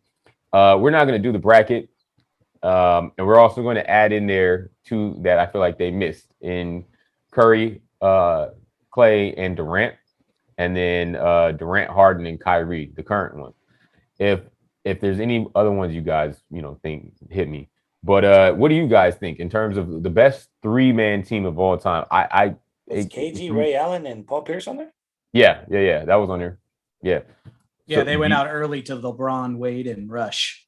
We're not going to do the bracket, and we're also going to add in there two that I feel like they missed in Curry, Clay, and Durant, and then Durant, Harden, and Kyrie, the current one. If there's any other ones you guys think, hit me. But what do you guys think in terms of the best 3-man team of all time? Is KG, Ray Allen, and Paul Pierce on there? Yeah, that was on there. Yeah. Yeah, So they went out early to LeBron, Wade, and Rush.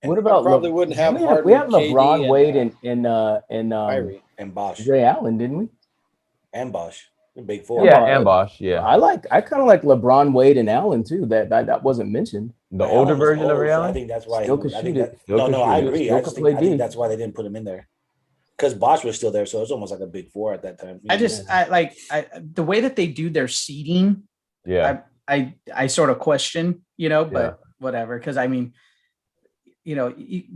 What about probably wouldn't have Harden, we have KD, LeBron, Wade, and Kyrie. And Bosh. Ray Allen, didn't we? And Bosh. The big four. Yeah, and Bosh. Yeah, I kind of like LeBron, Wade, and Allen too. That wasn't mentioned. the Allen older was version of old, Ray so Allen. I think that's why. Still could I shoot think it. that, Still no, could no, I shoot it. agree. Still I could just play think, I think D. that's why they didn't put him in there. Because Bosh was still there, so it was almost like a big four at that time. The way that they do their seeding. Yeah, I sort of question, but whatever. Because I mean,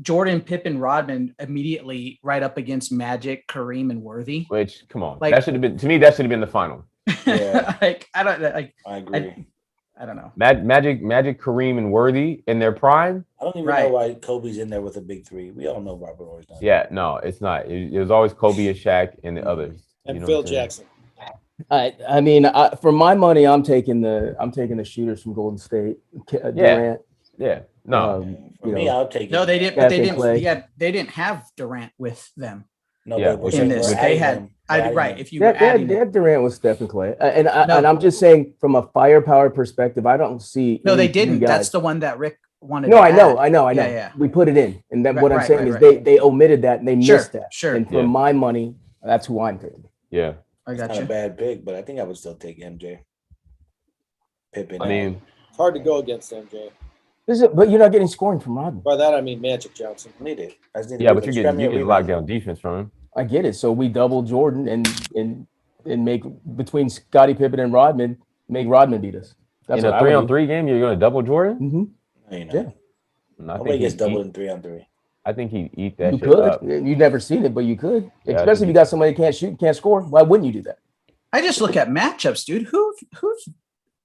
Jordan, Pippen, Rodman immediately right up against Magic, Kareem, and Worthy. which come on, Like- that should have been, to me, that should have been the final. Yeah. I agree. I don't know. Magic, Kareem, and Worthy in their prime. I don't even Right. know why Kobe's in there with a big three. We all know Robert Horry's not. Yeah, no, it's not. It was always Kobe and Shaq and the others. And You know Phil what I'm saying? Jackson. I mean, for my money, I'm taking the shooters from Golden State. Durant. Yeah, no, For me, I'll take it. No, they didn't. But they Steph and didn't. Clay. Yeah, they didn't have Durant with them. No, Yeah, but we're in saying this. we're They adding had- them. We're adding Right. them. If you were adding, They had Durant with Steph and Clay, and No. I'm just saying from a firepower perspective, I don't see. no, they any three didn't. guys. That's the one that Rick wanted. No, to I know. add. Yeah, Yeah. We put it in, and then Right, what I'm right, saying right, is right. they omitted that and they Sure, missed that. sure. And for Yeah. my money, that's who I'm taking. yeah. I got Not a you. bad pick, but I think I would still take MJ. Pippen. I mean, It's hard to go against MJ. But you're not getting scoring from Rodman. By that I mean Magic Johnson. I need it. I just need yeah, to but you're getting lockdown defense from him. I get it. So we double Jordan and make between Scottie Pippen and Rodman, make Rodman beat us. That's In what a I would do. 3-on-3 game, you're going to double Jordan. Mm-hmm. No, you're not. Yeah. And I Nobody think gets he'd doubled eat- in 3-on-3. I think he'd eat that You shit could. up. You've never seen it, but you could. Yeah, I Especially if think you got somebody that can't shoot, can't score. Why wouldn't you do that? I just look at matchups, dude. Who's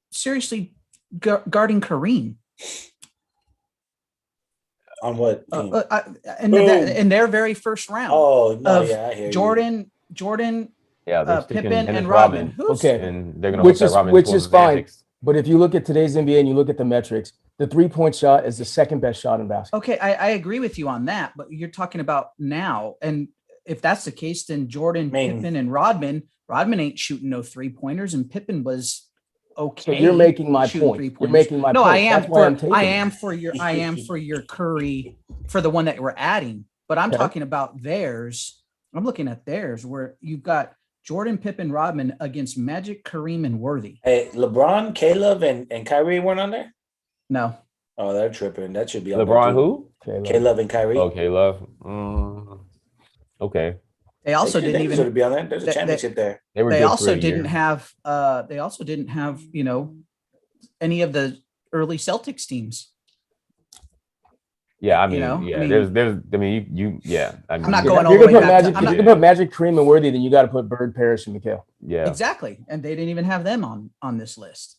seriously guarding Kareem? On what team? In their very first round. Oh no, of yeah, I hear you. Jordan, Yeah, they're sticking Pippen, Dennis and Rodman. Who's Okay. and they're going to Which hope that is- Rodman which scores is his fine. antics. But if you look at today's NBA and you look at the metrics, the 3-point shot is the second best shot in basketball. Okay, I agree with you on that, but you're talking about now. And if that's the case, then Jordan, Man. Pippen, and Rodman ain't shooting no 3-pointers, and Pippen was So okay. you're making my shooting point. You're 3-pointers. making my No, point. I am That's why I'm for taking I it. am for your Curry, for the one that we're adding. But I'm Okay. talking about theirs. I'm looking at theirs where you've got Jordan, Pippen, Rodman against Magic, Kareem, and Worthy. Hey, LeBron, Caleb, and Kyrie weren't on there. No, Oh, they're tripping. That should be on there, LeBron, too. who? Okay, Caleb and Kyrie. Okay, love. Okay, they also They didn't deserve to even. be on there. There's a they- championship there. they were. They good for also a didn't year. have. They also didn't have. Any of the early Celtics teams. Yeah, I mean, know, yeah. I mean- there's. I mean, you. Yeah, I mean, I'm not If going all you're the gonna way put back to- Magic, I'm if not- you're gonna put Magic, Kareem, and Worthy, then you got to put Bird, Parrish, and McHale. Yeah, Exactly, and they didn't even have them on this list.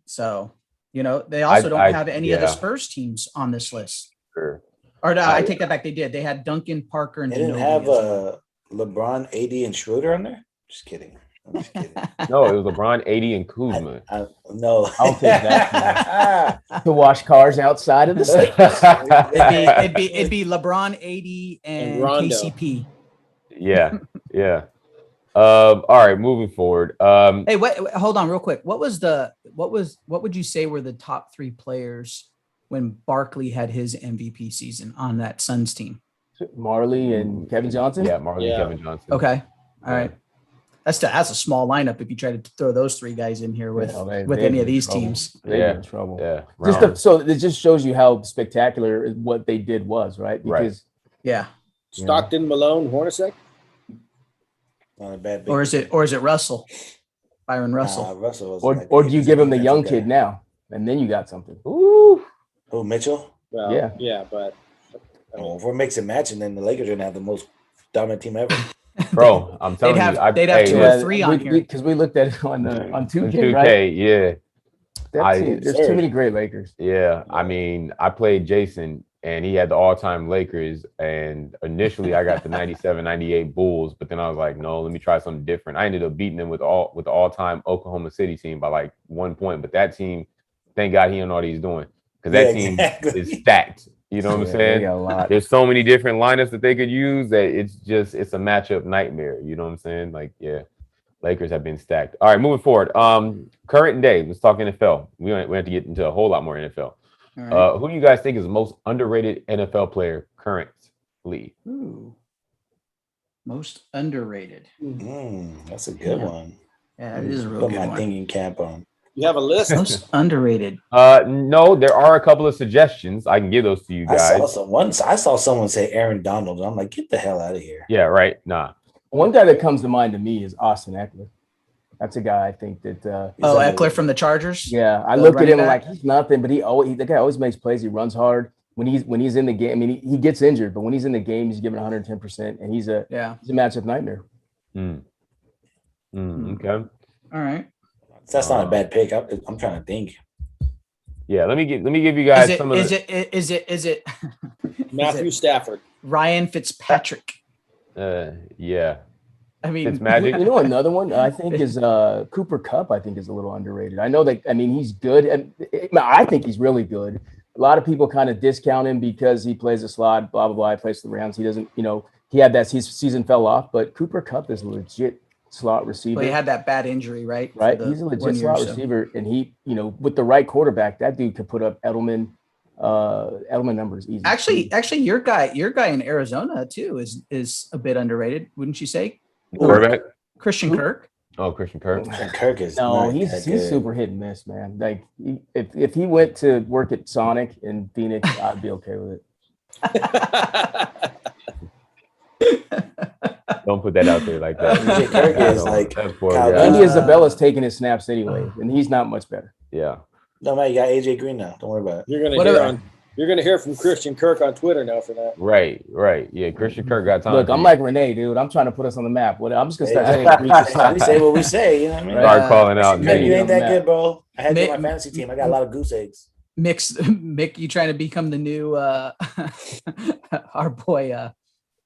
So they also don't I- have any of the yeah. Spurs teams on this list. sure. Or no, I- I take that back. They did. They had Duncan, Parker, and They didn't Ginobili have as well. LeBron, AD, and Schroeder on there. Just kidding. I'm just kidding. No, it was LeBron, 80, and Kuzma. No. I'll take that. To wash cars outside of the state. It'd be LeBron, AD, and Rondo. KCP. yeah, yeah. All right, moving forward. Hey, hold on real quick. What would you say were the top 3 players when Barkley had his MVP season on that Suns team? Marley and Kevin Johnson. Yeah, Marley Yeah. and Kevin Johnson. Okay. All Yeah. right. That's a small lineup if you try to throw those 3 guys in here with they'd any be of in these trouble. teams. They'd be Yeah. in trouble. Yeah. So it just shows you how spectacular what they did was, right? Right. Because Yeah. Stockton, Malone, Hornacek. Not a bad. Or is it Russell? Byron Russell. Russell was or like- or do you he's give a him the defensive young guy. kid now, and then you got something? Ooh. Who, Mitchell? Well, Yeah. yeah, but Oh, if we're mixing matching, then the Lakers are gonna have the most dominant team ever. Bro, I'm telling They'd have- you. they'd have hey, two or listen, three on here. Because we looked at it on 2K, 2K, right? yeah. There's too many great Lakers. Yeah, I mean, I played Jason and he had the all-time Lakers, and initially I got the 97, 98 Bulls, but then I was like, no, let me try something different. I ended up beating them with the all-time Oklahoma City team by like 1 point, but that team, thank God he don't know what he's doing, because that team is stacked. You know what I'm Yeah, saying? they got a lot. There's so many different lineups that they could use that it's a matchup nightmare. You know what I'm saying? Like, yeah. Lakers have been stacked. All right, moving forward. Current day, let's talk NFL. We have to get into a whole lot more NFL. All right. Who do you guys think is the most underrated NFL player currently? Ooh. Most underrated. That's a good Yeah. one. Yeah, it is a real Put good my one. thinking cap on. you have a list. Most underrated. No, there are a couple of suggestions. I can give those to you I guys. saw someone say Aaron Donald, and I'm like, get the hell out of here. Yeah, right. Nah. One guy that comes to mind to me is Austin Eckler. That's a guy I think that. Oh, that Eckler from the Chargers. Yeah, I The look at running him back? like he's nothing, but the guy always makes plays. He runs hard when he's in the game. I mean, he gets injured, but when he's in the game, he's giving 110%, and he's a Yeah. matchup nightmare. Okay. All right. That's not a bad pick. I'm trying to think. Yeah, let me give you guys some of Is the. it Matthew Stafford. Ryan Fitzpatrick? Yeah. I mean, It's magic. You know, another one I think is Cooper Kupp. I think is a little underrated. I know that. I mean, he's good, and I think he's really good. A lot of people kind of discount him because he plays a slot. Blah blah blah. He plays for the Rams. He doesn't. You know, he had that season fell off, but Cooper Kupp is a legit slot receiver. well, he had that bad injury, right? For Right, the he's a 1 legit year or slot so. receiver, and he, you know, with the right quarterback, that dude could put up Edelman numbers easy. Actually, your guy in Arizona too is a bit underrated, wouldn't you say? Quarterback. Christian Kirk. Oh, Christian Kirk. And Kirk is No, not he's that he's good. super hit and miss, man. Like if he went to work at Sonic in Phoenix, I'd be okay with it. Don't put that out there like that. Christian Kirk is like That's poor Kyle guy. Andy Isabella's taking his snaps anyway, and he's not much better. Yeah. No man, you got AJ Green now. Don't worry about it. You're gonna hear from Christian Kirk on Twitter now for that. Right. Yeah. Christian Kirk got time. Look, for I'm you. like Renee, dude. I'm trying to put us on the map. I'm just gonna start Hey, saying Greek is we say what we say. You know what I mean? Right. Start calling out Kirk, Maybe you names. ain't that Matt. good, bro. I had you on Mick- my fantasy team. I got a lot of goose eggs. Mick, you trying to become the new our boy?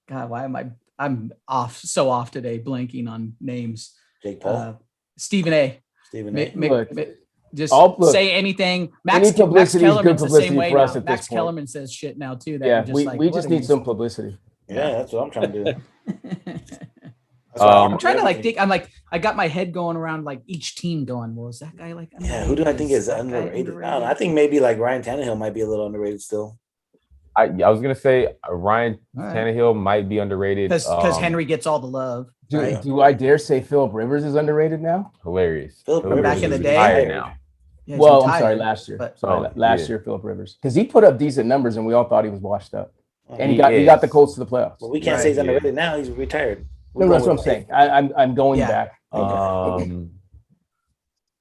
God, why am I'm so off today, blanking on names. Jake Paul, Stephen A. Stephen Mick, A. Mick, Look, Mick- just look, say anything. any publicity is good Kellerman's the publicity same way for us now. at Max this point. Kellerman says shit now too. That Yeah, you're just we like, we what just are need you- some publicity. Yeah, that's what I'm trying to do. I'm trying to like think. I'm like, I got my head going around like each team going, well, is that guy like? Yeah, who do I think is that guy underrated? I don't know. I think maybe like Ryan Tannehill might be a little underrated still. I was gonna say Ryan All right. Tannehill might be underrated. Because Henry gets all the love. Right? Do I dare say Philip Rivers is underrated now? Hilarious. Philip Rivers Back in the is day? retired now. Yeah, he's Well, I'm retired, sorry, last year. but- Sorry, Oh, last yeah. year, Philip Rivers, because he put up decent numbers, and we all thought he was washed up, and He he got the is. Colts to the playoffs. Well, we can't Right, say he's yeah. underrated now. He's retired. No, that's what I'm saying. I'm going Yeah. back.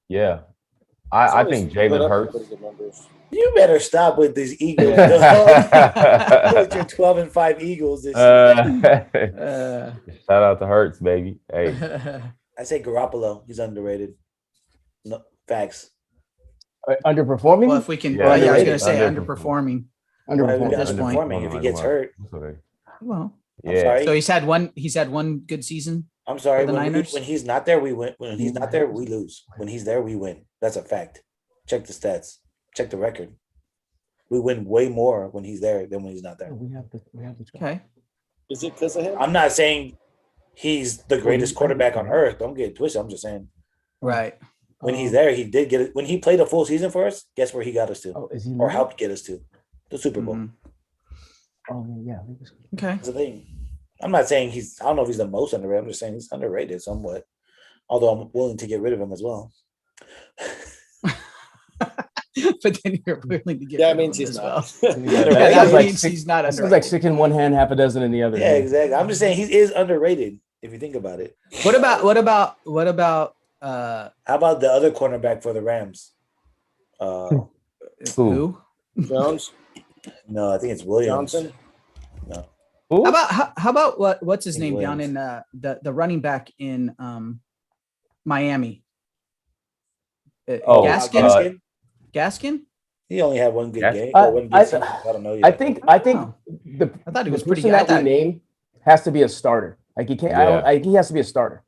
Yeah. I think Jalen Hurts. You better stop with these Eagles. dog. With your 12-5 Eagles this year. Shout out to Hurts, baby. Hey, I say Garoppolo. He's underrated. No facts. Underperforming. well, if we can, Yeah, well, yeah, I was gonna underrated. say Underperforming. underperforming. Why we Underperforming. got this point. underperforming if he gets hurt. Well, I'm Yeah. sorry. so he's had one good season. I'm sorry. For the Niners? When he's not there, we win. When he's not there, we lose. When he's there, we win. That's a fact. Check the stats. Check the record. We win way more when he's there than when he's not there. We have the Okay. Is it because of him? I'm not saying he's the greatest quarterback on earth. Don't get it twisted. I'm just saying. Right. When he's there, he did get it. When he played a full season for us, guess where he got us to, Oh, is he? or not? helped get us to, the Super Bowl. Mhm. Oh yeah. Okay. That's the thing. I'm not saying he's. I don't know if he's the most underrated. I'm just saying he's underrated somewhat. Although I'm willing to get rid of him as well. But then you're willing to get That rid of means him he's as not. well. Yeah, That that That sounds like means six- he's not that sounds like underrated. six in one hand, half a dozen in the other. Yeah, exactly. I'm just saying he is underrated if you think about it. What about How about the other cornerback for the Rams? Who? who? Jones, No, I think it's Williams. Johnson. No. Who? How about what's his name down Williams. in the running back in Miami? Oh, Gaskin? Gaskin? He only had one good Yes. game. Or one good season. I don't know yet. I think Oh. the I thought he the was pretty person good. I that we thought, name has to be a starter. Like he can't. He has to be a starter.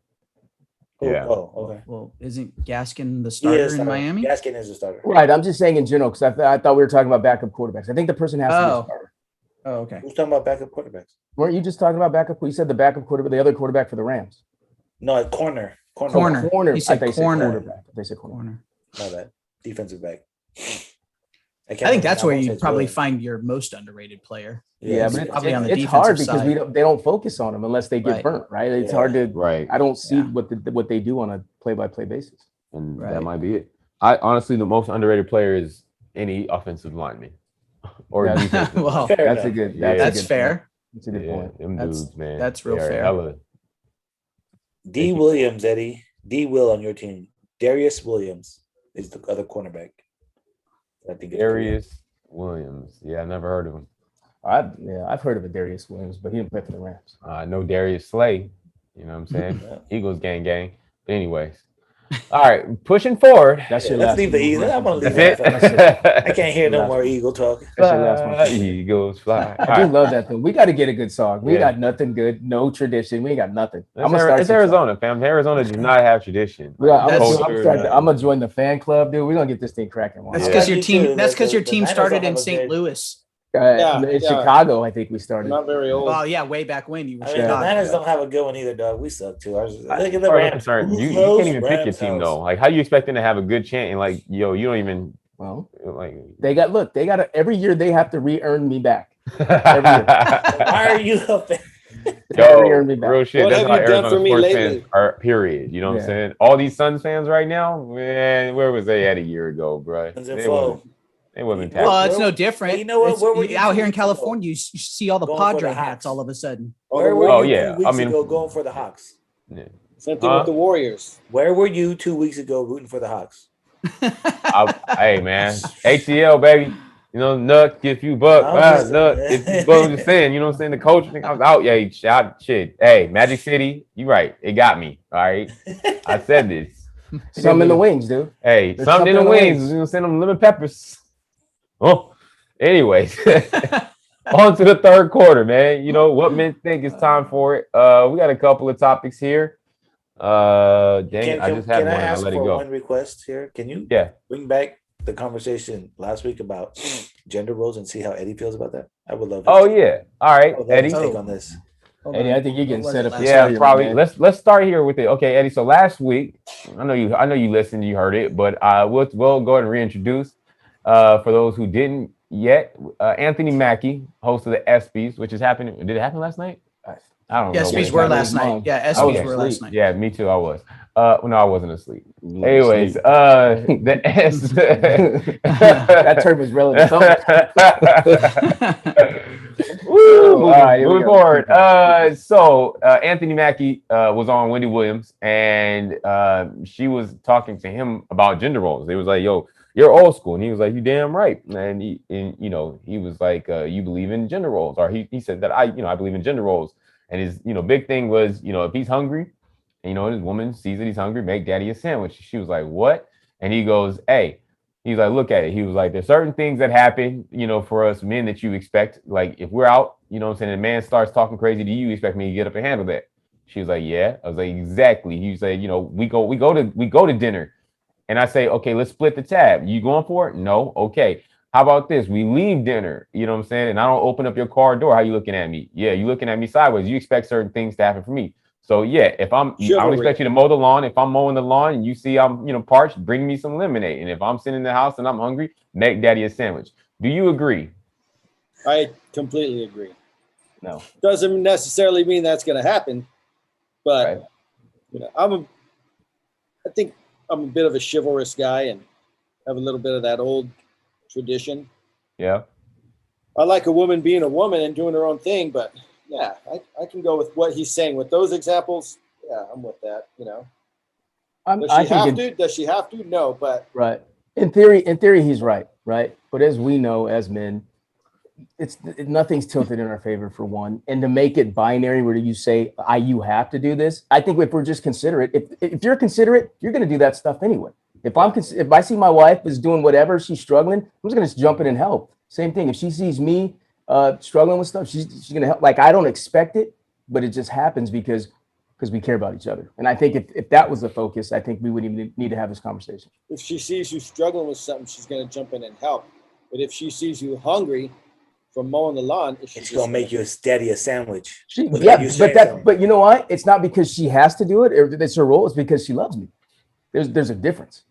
Yeah. Oh, okay. well, isn't Gaskin the He starter is in starter. Miami? Gaskin is a starter. Right. I'm just saying in general because I thought we were talking about backup quarterbacks. I think the person has to be Oh. a starter. Oh, okay. Who's talking about backup quarterbacks? Weren't you just talking about backup? You said the backup quarterback, the other quarterback for the Rams. No, corner. Corner. He said I thought you corner. quarterback. They said corner. Corner. My bad. Defensive back. I think that's where you you probably find your most underrated player. Yeah, it's but probably on the it's hard defensive because side. they don't focus on them unless they get Right. burnt. Right. It's Yeah. hard to. Right. I don't see Yeah. what they do on a play-by-play basis. And Right. that might be it. I honestly, the most underrated player is any offensive lineman or Yeah. defensive. Well, Fair That's enough. a good. Yeah. a that's good fair. Point. That's a good Yeah, point. them That's- dudes, man. that's real they are fair. hella- D. Williams, Eddie. D. Will on your team. Darius Williams is the other cornerback. I think it's Darius Williams. Yeah, I never heard of him. I've heard of a Darius Williams, but he didn't play for the Rams. I know Darius Slay. You know what I'm saying? Yeah. Eagles gang gang. But anyways. All right, pushing forward. That's Yeah, your let's last leave the one. Eagles. I'm gonna leave That's that. it. I can't hear no Last more one. Eagle talk. That's your last one. Eagles fly. I do love that though. We got to get a good song. We Yeah. got nothing good, no tradition. We ain't got nothing. It's Arizona, fam. Arizona does not have tradition. Yeah, Culture, I'm gonna join the fan club, dude. We're gonna get this thing cracking. That's Yeah. because Yeah, your me team. too. That's because your The team Niners started don't in have a St. good- Louis. In Chicago, I think we started. Not very old. Well, yeah, way back when you were I mean, the Chicago. Niners don't have a good one either, dog. We suck too. Look at the As far as I'm Rams. concerned, Who you knows can't even pick your Rams team house? though. Like, how you expecting to have a good chant and like, yo, you don't even Well, like. they got every year they have to re-earn me back. Why are you a fan? They gotta re-earn me Yo, back. real shit. What That's have how you done Arizona for me sports lately? fans are. Period. You know what I'm Yeah. saying? All these Suns fans right now, man, where was they at a year ago, bro? Suns and They foe. wasn't. They wasn't Well, Well, tapped. it's no different. Well, you know what? It's- Where were you out 2 here in weeks ago? California, you see all the Going for the Padre Hawks. hats all of a sudden. Where were Oh, you yeah. 2 weeks I mean- ago going for the Hawks? Same thing with the Warriors. Where were you 2 weeks ago rooting for the Hawks? Hey man, ATL baby. You know, Nuck, if you buck, I'm just- Nuck, if you buck, I'm just saying, you know what I'm saying? The coach, I was out, yeah, shout shit. Hey, Magic City, you right. It got me. All right. I said this. Some in the wings, dude. Hey, There's something in the something wings. in You know what I'm saying? Them lemon peppers. Oh, anyways. On to the third quarter, man. You know what men think it's time for it. We got a couple of topics here. Dang it, I just had can one I and I ask let it for go. one request here? Can you Yeah. bring back the conversation last week about gender roles and see how Eddie feels about that? I would love. Oh yeah. All right, I would love Eddie. his take on this. Eddie, I think you're getting set up. for Yeah, failure, probably. man. Let's start here with it. Okay, Eddie. So last week, I know you listened, you heard it, but we'll go ahead and reintroduce for those who didn't yet. Anthony Mackie, host of the ESPYs, which is happening. Did it happen last night? I don't know. ESPYs Wait, were that last was night. mine. Yeah, I was ESPYs were asleep. last night. Yeah, me too. I was. No, I wasn't asleep. Anyways, the S. That term is relative. Woo! All right, here we Moving go. forward. So Anthony Mackie was on Wendy Williams, and she was talking to him about gender roles. They was like, "Yo, you're old school," and he was like, "You damn right." And he was like, "You believe in gender roles," or he said that I believe in gender roles. And his big thing was, if he's hungry, and his woman sees that he's hungry, make daddy a sandwich. She was like, "What?" And he goes, "Hey." He's like, look at it. He was like, there's certain things that happen, for us men that you expect. Like if we're out, and a man starts talking crazy to you, expect me to get up and handle that. She was like, yeah. I was like, exactly. He said, we go to dinner. And I say, okay, let's split the tab. You going for it? No. Okay. How about this? We leave dinner. You know what I'm saying? And I don't open up your car door. How you looking at me? Yeah, you looking at me sideways. You expect certain things to happen for me. So yeah, if I don't Chivalry. expect you to mow the lawn. If I'm mowing the lawn and you see I'm parched, bring me some lemonade. And if I'm sitting in the house and I'm hungry, make daddy a sandwich. Do you agree? I completely agree. No. Doesn't necessarily mean that's going to happen, but Right. I think I'm a bit of a chivalrous guy and have a little bit of that old tradition. Yeah. I like a woman being a woman and doing her own thing, but yeah, I can go with what he's saying with those examples. Yeah, I'm with that. Does she have to? No, but Right. In theory, he's right. Right. But as we know, as men, nothing's tilted in our favor for one. And to make it binary where you say, you have to do this. I think if we're just considerate, if you're considerate, you're going to do that stuff anyway. If I see my wife is doing whatever, she's struggling, I'm just going to jump in and help. Same thing. If she sees me struggling with stuff, she's going to help. Like, I don't expect it, but it just happens because we care about each other. And I think if that was the focus, I think we wouldn't even need to have this conversation. if she sees you struggling with something, she's going to jump in and help. But if she sees you hungry from mowing the lawn, It's gonna make you daddy a sandwich. But you know what? It's not because she has to do it or it's her role. It's because she loves me. There's a difference.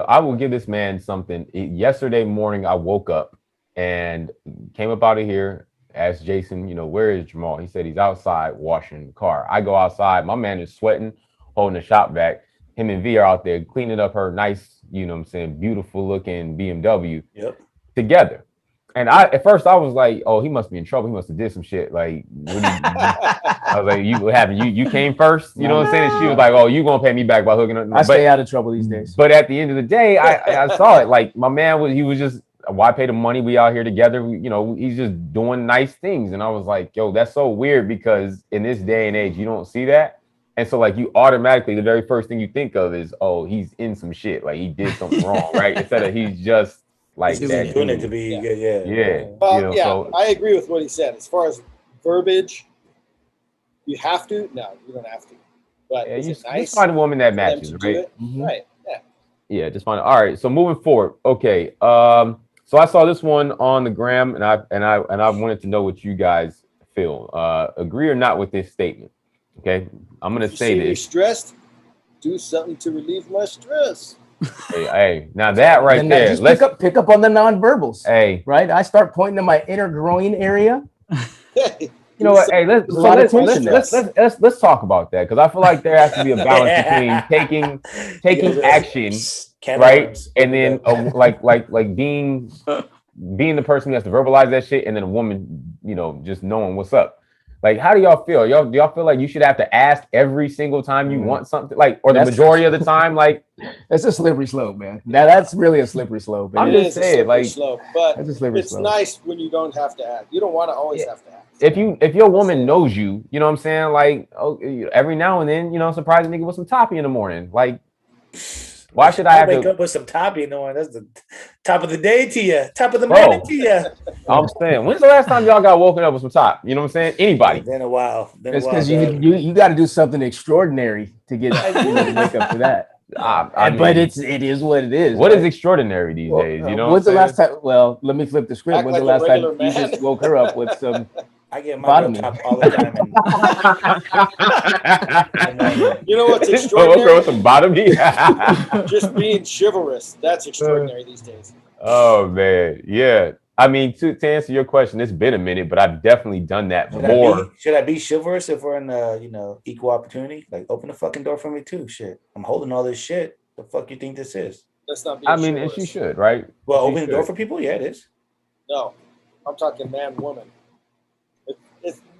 I will give this man something. Yesterday morning, I woke up and came up out of here, asked Jason, where is Jamal? He said he's outside washing the car. I go outside. My man is sweating, holding the shop vac. Him and V are out there cleaning up her nice, beautiful looking BMW together. And at first I was like, oh, he must be in trouble. He must have did some shit. Like, I was like, what happened? You came first? You know what I'm saying? And she was like, oh, you gonna pay me back by hooking up. I stay out of trouble these days. But at the end of the day, I saw it. Like, my man was just, why pay the money? We out here together. He's just doing nice things. And I was like, yo, that's so weird because in this day and age, you don't see that. And so like you automatically, the very first thing you think of is, oh, he's in some shit. Like he did something wrong, right? Instead of he's just like He's that. doing it to be Yeah. Well, So I agree with what he said. As far as verbiage, you have to? No, you don't have to. But yeah, is you it nice just find a woman that for them matches, to do right? it? Mhm. Right. Yeah. Yeah, just find it. All right. So moving forward. Okay. So I saw this one on the gram and I wanted to know what you guys feel. Agree or not with this statement. Okay. I'm gonna If you say see me this. stressed, do something to relieve my stress. Hey, now that right And there. just Let's pick up on the nonverbals. hey. Right? I start pointing to my inner groin area. Hey, You know what? Hey, A lot of tension let's talk about that because I feel like there has to be a balance between taking action, right, and then like being the person who has to verbalize that shit, and then a woman, just knowing what's up. Like, how do y'all feel? Do y'all feel like you should have to ask every single time you want something, like, or the majority of the time, like? That's a slippery slope, man. Now that's really a slippery slope. I'm it just is a saying, slippery like, slope, but That's a slippery it's slope. nice when you don't have to act. You don't want to always have to act. if your woman knows you, you know what I'm saying? Like, every now and then, surprise a nigga with some toppy in the morning. Like, why should I have wake to? up with some toppy in the morning? That's the top of the day to you, top of the Bro. morning to you. I'm saying, when's the last time y'all got woken up with some top? You know what I'm saying? Anybody? Been a while. It's because you got to do something extraordinary to get to wake up for that. But it is what it is. What right? is extraordinary these days? You know, when's the last time? Well, let me flip the script. Act When's the like last a time regular you man. just woke her up with some? I get my girl Bottom. top all the time. You know what's Oh, extraordinary? with some bottomy. Just being chivalrous. That's extraordinary these days. Oh man, yeah. I mean, to answer your question, it's been a minute, but I've definitely done that more. Should I be chivalrous if we're in equal opportunity? Like, open the fucking door for me too. Shit, I'm holding all this shit. The fuck you think this is? That's not being I mean, and chivalrous. she should, right? Well, She open the door should. for people. Yeah, it is. No, I'm talking man, woman.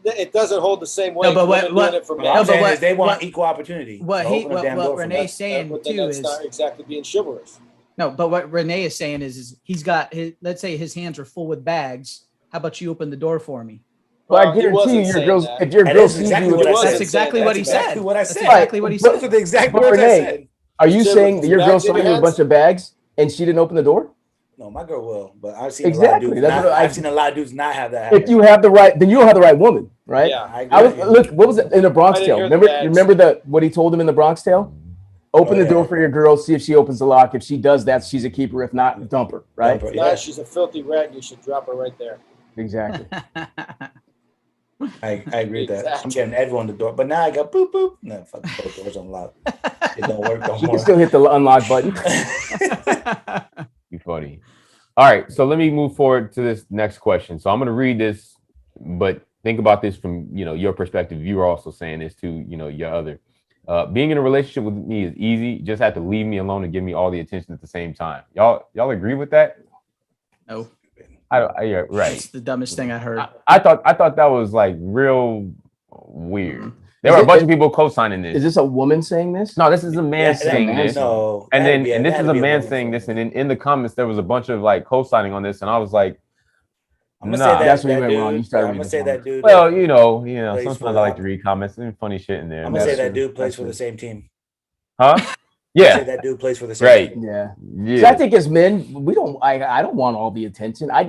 It doesn't hold the same weight. No, but women what- doing it for What men. I'm No, but saying what- is they want what- equal opportunity. What So he, open the what, damn door what for Renee's me. saying But then too that's is not exactly being chivalrous. no, but what Renee is saying is he's got his. Let's say his hands are full with bags. How about you open the door for me? Well, I he guarantee wasn't you, your saying girls. that. If your That girl is sees exactly you, what I He said. wasn't That's exactly saying what he that. said. Exactly what I That's said. exactly what he But- said. Those are the exact But words I Renee, said. are you You said saying with that your girl bags in saw your you with a hands? bunch of bags and she didn't open the door? No, my girl will, but I've seen a lot Exactly. of dudes. That's Not, what I've seen a lot of dudes not have that happen. If you have the right, then you don't have the right woman, right? Yeah. I agree I was with you. look. What was it in the Bronx I didn't Tale? hear the Remember bags. what he told him in the Bronx Tale? Open Oh, the yeah. door for your girl. See if she opens the lock. If she does that, she's a keeper. If not, dump her. Right? Dump her. Nah, Yeah. she's a filthy rat. You should drop her right there. Exactly. I agree with that. I'm Exactly. getting everyone the door, but now I got boop boop. No, fuck, both doors unlocked. It don't work no You more. can still hit the unlock button. You funny. All right, so let me move forward to this next question. So I'm going to read this, but think about this from your perspective. You were also saying this to your other. Being in a relationship with me is easy. You just have to leave me alone and give me all the attention at the same time. Y'all agree with that? No, Yeah, right. it's the dumbest thing I heard. I thought that was like real weird. Mhm. There Is were a it- bunch of people co-signing this. Is this a woman saying this? No, this is a man Yeah, saying man this. saying No, And that had then to be and that this had is to a be man woman saying for this, me. and in the comments there was a bunch of like co-signing on this, and I was like, I'm gonna nah. say that. That's where you that went wrong. dude, You started I'm gonna reading say the that dude. Well, plays sometimes for I like the- to read comments and funny shit in there. I'm gonna say That's that true. dude plays That's for the true. same team. Huh? Say Yeah. that dude plays for the same Right. team. Yeah. Yeah. So I think as men, we don't. I don't want all the attention. No. I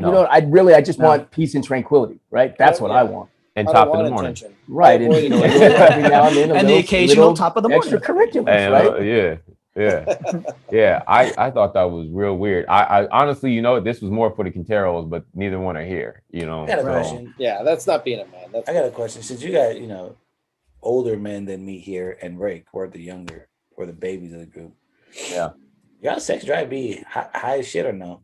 just No. want peace and tranquility. Right. That's what I Yeah. want. And I top don't of the want morning. attention. Right. I And avoid a attention. little, every now and then, And the occasional top of the morning. extracurriculars. And, Right. yeah. I thought that was real weird. I honestly, this was more for the Quinteros, but neither one are here. I got a Right. question. Yeah, that's not being a man. That's I got a question. Since you got older men than me here, and Rake, we're the babies of the group. Yeah. Y'all sex drive be high as shit or no?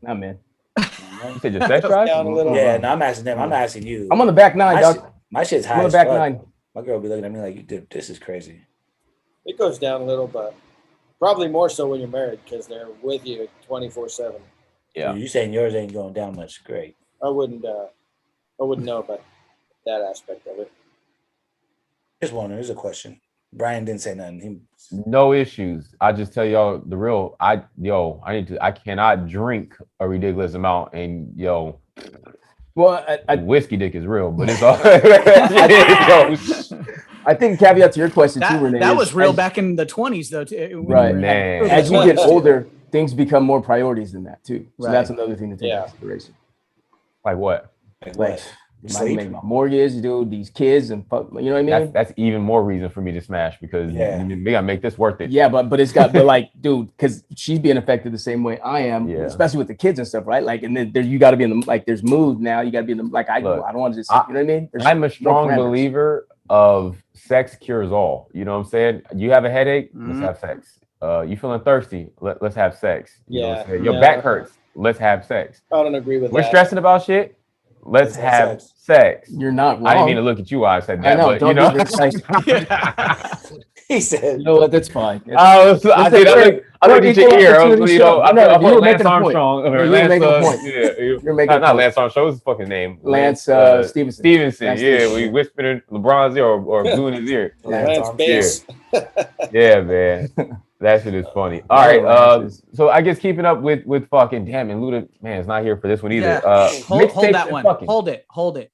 Nah, man. You said your sex drive? down a little. Yeah, no, I'm asking them. I'm not asking you. I'm on the back nine, my, dog. shit, my shit's high I'm on as the back fuck. nine. My girl be looking at me like, "Dude, this is crazy." It goes down a little, but probably more so when you're married because they're with you 24/7. Yeah. You saying yours ain't going down much? Great. I wouldn't know about that aspect of it. Just wondering. There's a question. Brian didn't say nothing. No issues. I just tell y'all the real. I cannot drink a ridiculous amount, and Well, whiskey dick is real, but it's all. I think caveat to your question too, Renee. that is was real as- back in the 20s, though. Too, when Right. you were in that Man. early As you get 20s, too. older, things become more priorities than that too. So Right. that's another thing to take Yeah. into consideration. Like what? Like Like, what? my Sleep? mortgage, dude, these kids, and fuck, you know what I mean? That's even more reason for me to smash because Yeah. we gotta make this worth it. Yeah, but it's got, but like, dude, because she's being affected the same way I am, Yeah. especially with the kids and stuff, right? Like, and then there, you got to be in the like, there's mood now. You got to be in the like, I Look, don't want to just, I- you know what I mean? There's I'm a more strong parameters. believer of sex cures all. You know what I'm saying? You have a headache, Mhm. let's have sex. You feeling thirsty, let's have sex. You know what I'm Yeah. saying? Your No. back hurts, let's have sex. I don't agree with We're that. stressing about shit, let's Let's have have sex. You're not wrong. I didn't mean to look at you while I said I that, know. but Don't you know. do this. Like, He said, you know what? That's fine. I Listen, looked we're at your equal ear. opportunity show. I No, put you were Lance making a point. Armstrong. You Or were Lance, making a point. Yeah, You're making a not point. Lance Armstrong. What's his fucking name? Lance Stevenson. Stevenson. Lance Yeah, Stevenson. we whispered in LeBron's ear or blew in his ear. Lance Armstrong. Bass. Yeah, man. That shit is funny. All Yeah, right. Lance is- So I guess keeping up with fucking damn and Luda, man, is not here for this one either. Yeah. Hold Mixtapes that and one. fucking- Hold it.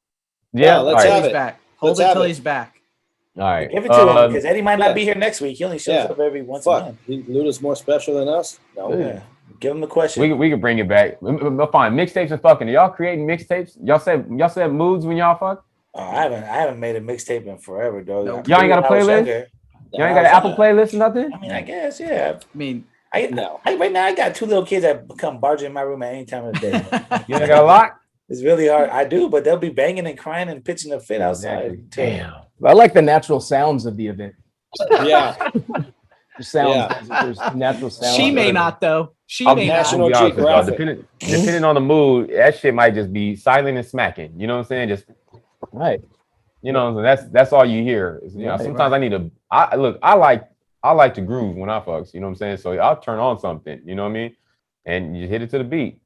Yeah, let's all right. Till have he's it. back. Hold Let's it have till it. he's back. All right. give it to him because Eddie might yeah. not be here next week. He only shows Yeah. up every once a Fuck. month. Luda's more special than us? No. Yeah. Give him the question. We can bring it back. Fine. Mixtapes and fucking. Are y'all creating mixtapes? Y'all said moods when y'all fuck? I haven't made a mixtape in forever, though. Nope. Y'all ain't got a When I was playlist? younger. Y'all ain't got an Apple playlist or nothing? I mean, I guess, yeah. I mean, No. Right now, I got two little kids that come barging in my room at any time of the day. You ain't got a lot? It's really hard. I do, but they'll be banging and crying and pitching a fit outside. too. Damn. I like the natural sounds of the event. Yeah. The sounds, Yeah. there's natural sounds. she may of it. not, though. She I'll may be not. National honest with y'all, Geographic. depending on the mood, that shit might just be silent and smacking. You know what I'm saying? Just Right. that's all you hear. Right, Sometimes I need to. I like to groove when I fucks. You know what I'm saying? So I'll turn on something. You know what I mean? And you hit it to the beat.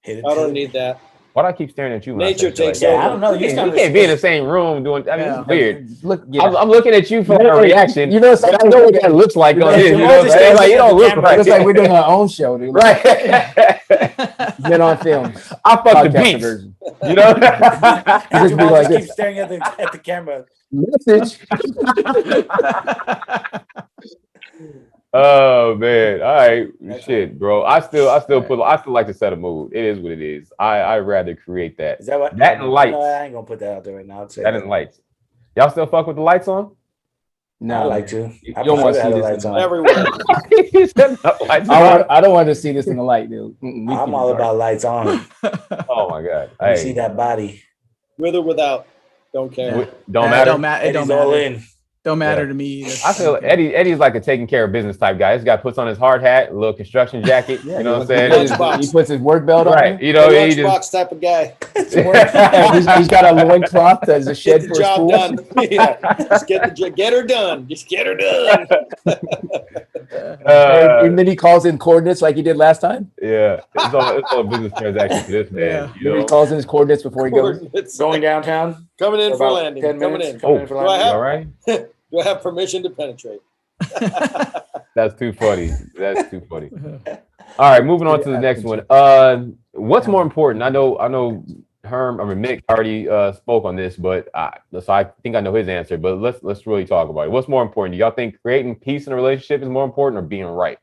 Hit it I to- don't need that. Why do I keep staring at you? when I Nature say shit takes like Yeah, that? I don't know. We You can't be in the same room doing. I mean, Yeah. it's weird. Look, I'm looking at you for You know, a reaction. You know, And I know what that looks like You on know, his. you You know know, what I'm saying? Like, it don't look camera. right. it's like we're doing our own show, dude. Right. Get on film. I fuck the Podcast beats. version. You know. Just be like keep this. staring at the camera. Message. Oh man! All right, That's shit, bro. I still like to set a mood. It is what it is. I rather create that. Is that what? That and lights. No, I ain't gonna put that out there right now. I'll say That and lights. Y'all still fuck with the lights on? No, I like to. You I don't want to prefer see have the this. lights in on. the light. Everywhere. He said no lights on. I don't want to see this in the light, dude. I'm all about lights on. Oh my god! I Hey, see that body. with or without, don't care. Yeah. Don't It matter. don't matter. It Eddie's don't all matter. in. Don't matter Yeah. to me either. I feel Eddie's like a taking care of business type guy. This guy puts on his hard hat, a little construction jacket. Yeah, You know what I'm saying? Lunchbox. He puts his work belt on. Right. You A know, he just lunchbox type of guy. Yeah, he's got a loincloth as a shed Get for the his job pool. done. Yeah. Just get her done. Just get her done. And then he calls in coordinates like he did last time. yeah, it's all a business transaction for this man. Yeah. You Then he know? calls in his coordinates before he goes. It's Going downtown. coming in for about landing. 10 Coming minutes. in. Coming in for Do I landing. have- All right. Do I have permission to penetrate? That's too funny. That's too funny. All right, moving on to the next one. What's more important? I know Mick already spoke on this, but so I think I know his answer. But let's really talk about it. What's more important? Do y'all think creating peace in a relationship is more important or being right?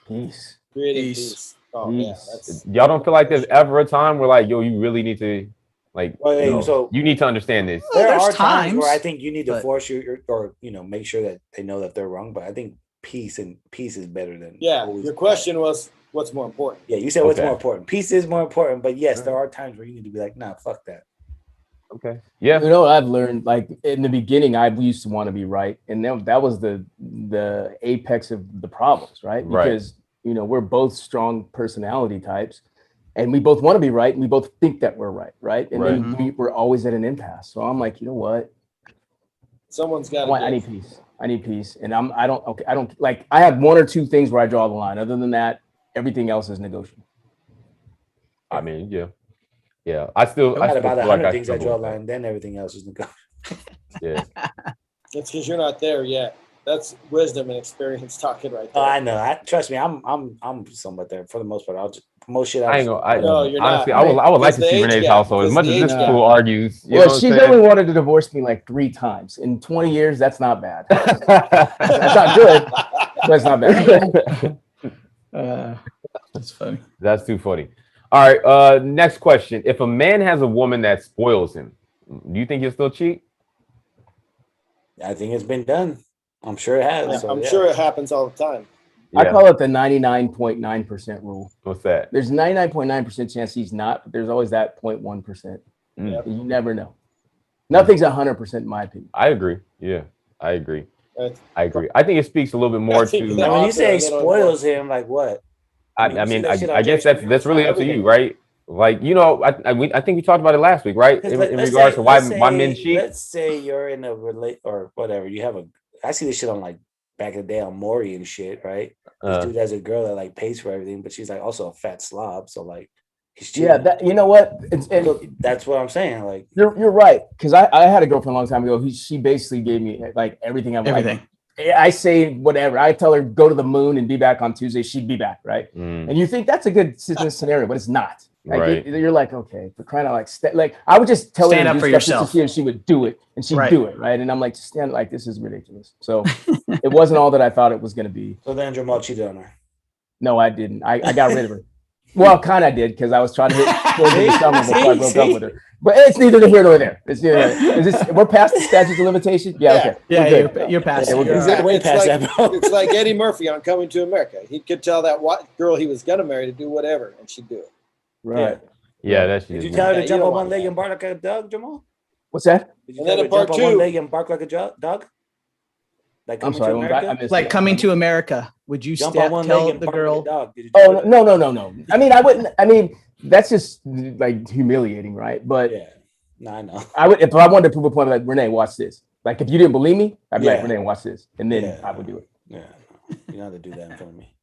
Peace. Creating Peace. peace. Oh yeah, Peace. that's Y'all don't feel like there's ever a time where like, yo, you really need to like, Well, you know, so- you need to understand this. Well, There there's are times where I times, think you need to but- force or make sure that they know that they're wrong. But I think peace is better than yeah. always Your right. question was, what's more important? Yeah, you said what's Okay. more important. Peace is more important, but yes, there are times where you need to be like, nah, fuck that. Okay. Yeah. You know what I've learned? Like in the beginning, I used to want to be right, and that was the apex of the problems, right? Right. Because we're both strong personality types, and we both want to be right, and we both think that we're right? And then we're always at an impasse. So I'm like, you know what? Someone's got I need peace. I need peace, and I don't like. I have one or two things where I draw the line. Other than that, everything else is negotiable. I mean, yeah. I still I got feel about like 100 I things I struggle draw a with that. line, then everything else is negotiable. Yeah. It's because you're not there yet. That's wisdom and experience talking right Oh, there. I know. Trust me, I'm somewhat there for the most part. I'll just most shit. I ain't gonna. No, you're not. Honestly, I would like It's to the see age Renee's gap. household as It's much the as this age gap. fool argues. You Well, know what she's I'm saying? only wanted to divorce me like 3 times in 20 years. That's not bad. That's not good, but it's not bad. That's funny. That's too funny. All right. Next question. If a man has a woman that spoils him, do you think he'll still cheat? I think it's been done. I'm sure it has. Yeah, so, I'm yeah. sure it happens all the time. I call it the 99.9% rule. What's that? There's 99.9% chance he's not, but there's always that 0.1%. Mm. You never know. Nothing's 100% in my opinion. I agree. Yeah, I agree. Right. I agree. I think it speaks a little bit more I think to. that- Now, when you say They don't spoils him, like what? I you see mean, that shit on I guess Jerry that's really up to Springer, you, right? Like, I think we talked about it last week, right? In Let's regards say- to why let's men say- cheat. Let's say you're in a or whatever. You have I see this shit on like back in the day on Maury and shit, right? This dude has a girl that like pays for everything, but she's like also a fat slob. So like he's cheating. Yeah, you know what? So that's what I'm saying. Like You're right. Because I had a girlfriend a long time ago. She basically gave me like everything. Everything. I say whatever. I tell her go to the moon and be back on Tuesday. She'd be back, right? Mm, And you think that's a good scenario, but it's not. Like Right. you're like, okay, for crying out like I would just tell Stand her to up do for stuff just yourself. to see if she would do it, and she'd Right. do it, right? And I'm like, stand like this is ridiculous. So it wasn't all that I thought it was going to be. so then Jamal cheated on her. No, I didn't. I got rid of her. Well, kind of did because I was trying to hit towards the summer before I broke up with her. But it's neither here nor there. It's neither. Is this, we're past the statute of limitation? Yeah. Okay. Yeah, We're good. you're past Yeah, it. we're You're good. all right. way It's past like, that, bro. it's like Eddie Murphy on Coming to America. He could tell that girl he was gonna marry to do whatever, and she'd do it. Right. yeah, that's Did you just tell her Yeah, to you jump don't on one want leg that. and bark like a dog, Jamal? What's that? Did you And tell then her to in jump part on one two- leg and bark like a dog? Like I'm Coming sorry. to America? I missed Like that. Coming to America. Would you Jump on one leg tell and the bark girl? like a dog. Did you Oh tell her? no. I mean, I wouldn't. I mean, that's just like humiliating, right? But Yeah. No, I know. I would if I wanted to prove a point. Like Renee, watch this. Like if you didn't believe me, I'd be like, Yeah. Renee, watch this, and then Yeah. I would do it. Yeah. No. You don't have to do that in front of me.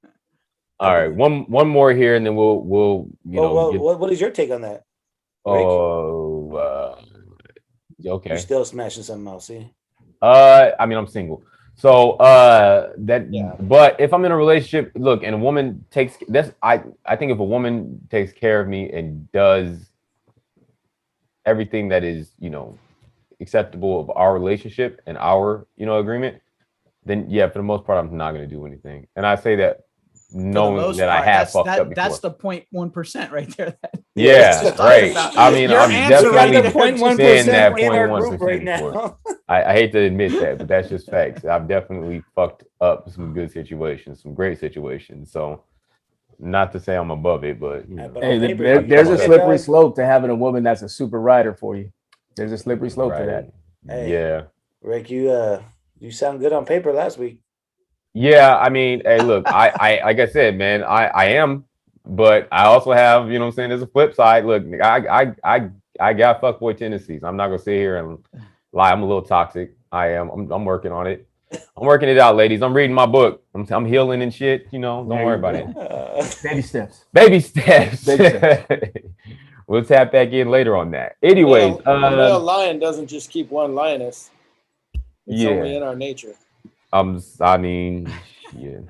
all right. One more here, and then we'll What is your take on that? Okay. You're still smashing something else, see? I mean, I'm single. So Yeah. but if I'm in a relationship, look, and a woman takes I think if a woman takes care of me and does everything that is, acceptable of our relationship and our, agreement, then yeah, for the most part, I'm not gonna do anything. And I say that For the knowing most that I part, have fucked up before. That's the 0.1% right there. Yeah, just right. about- I mean, Your I'm answer right definitely there, saying 0.1% that in our 0.1% group right before. now. I hate to admit that, but that's just facts. I've definitely fucked up some good situations, some great situations. So, not to say I'm above it, but But Hey, on paper, there's a you slippery dog. slope to having a woman that's a super rider for you. There's a slippery slope to that. Hey. Yeah. Rick, you sound good on paper last week. Yeah, I mean, hey, look, I like I said, man, I am, but I also have, you know what I'm saying, there's a flip side. Look, I got fuckboy tendencies. I'm not gonna sit here and lie. I'm a little toxic. I am. I'm working on it. I'm working it out, ladies. I'm reading my book. I'm healing and shit. You know, don't worry about it. Baby steps. Baby steps. Baby steps. We'll tap back in later on that. Anyways, a male lion doesn't just keep one lioness. It's only in our nature. I mean, yeah.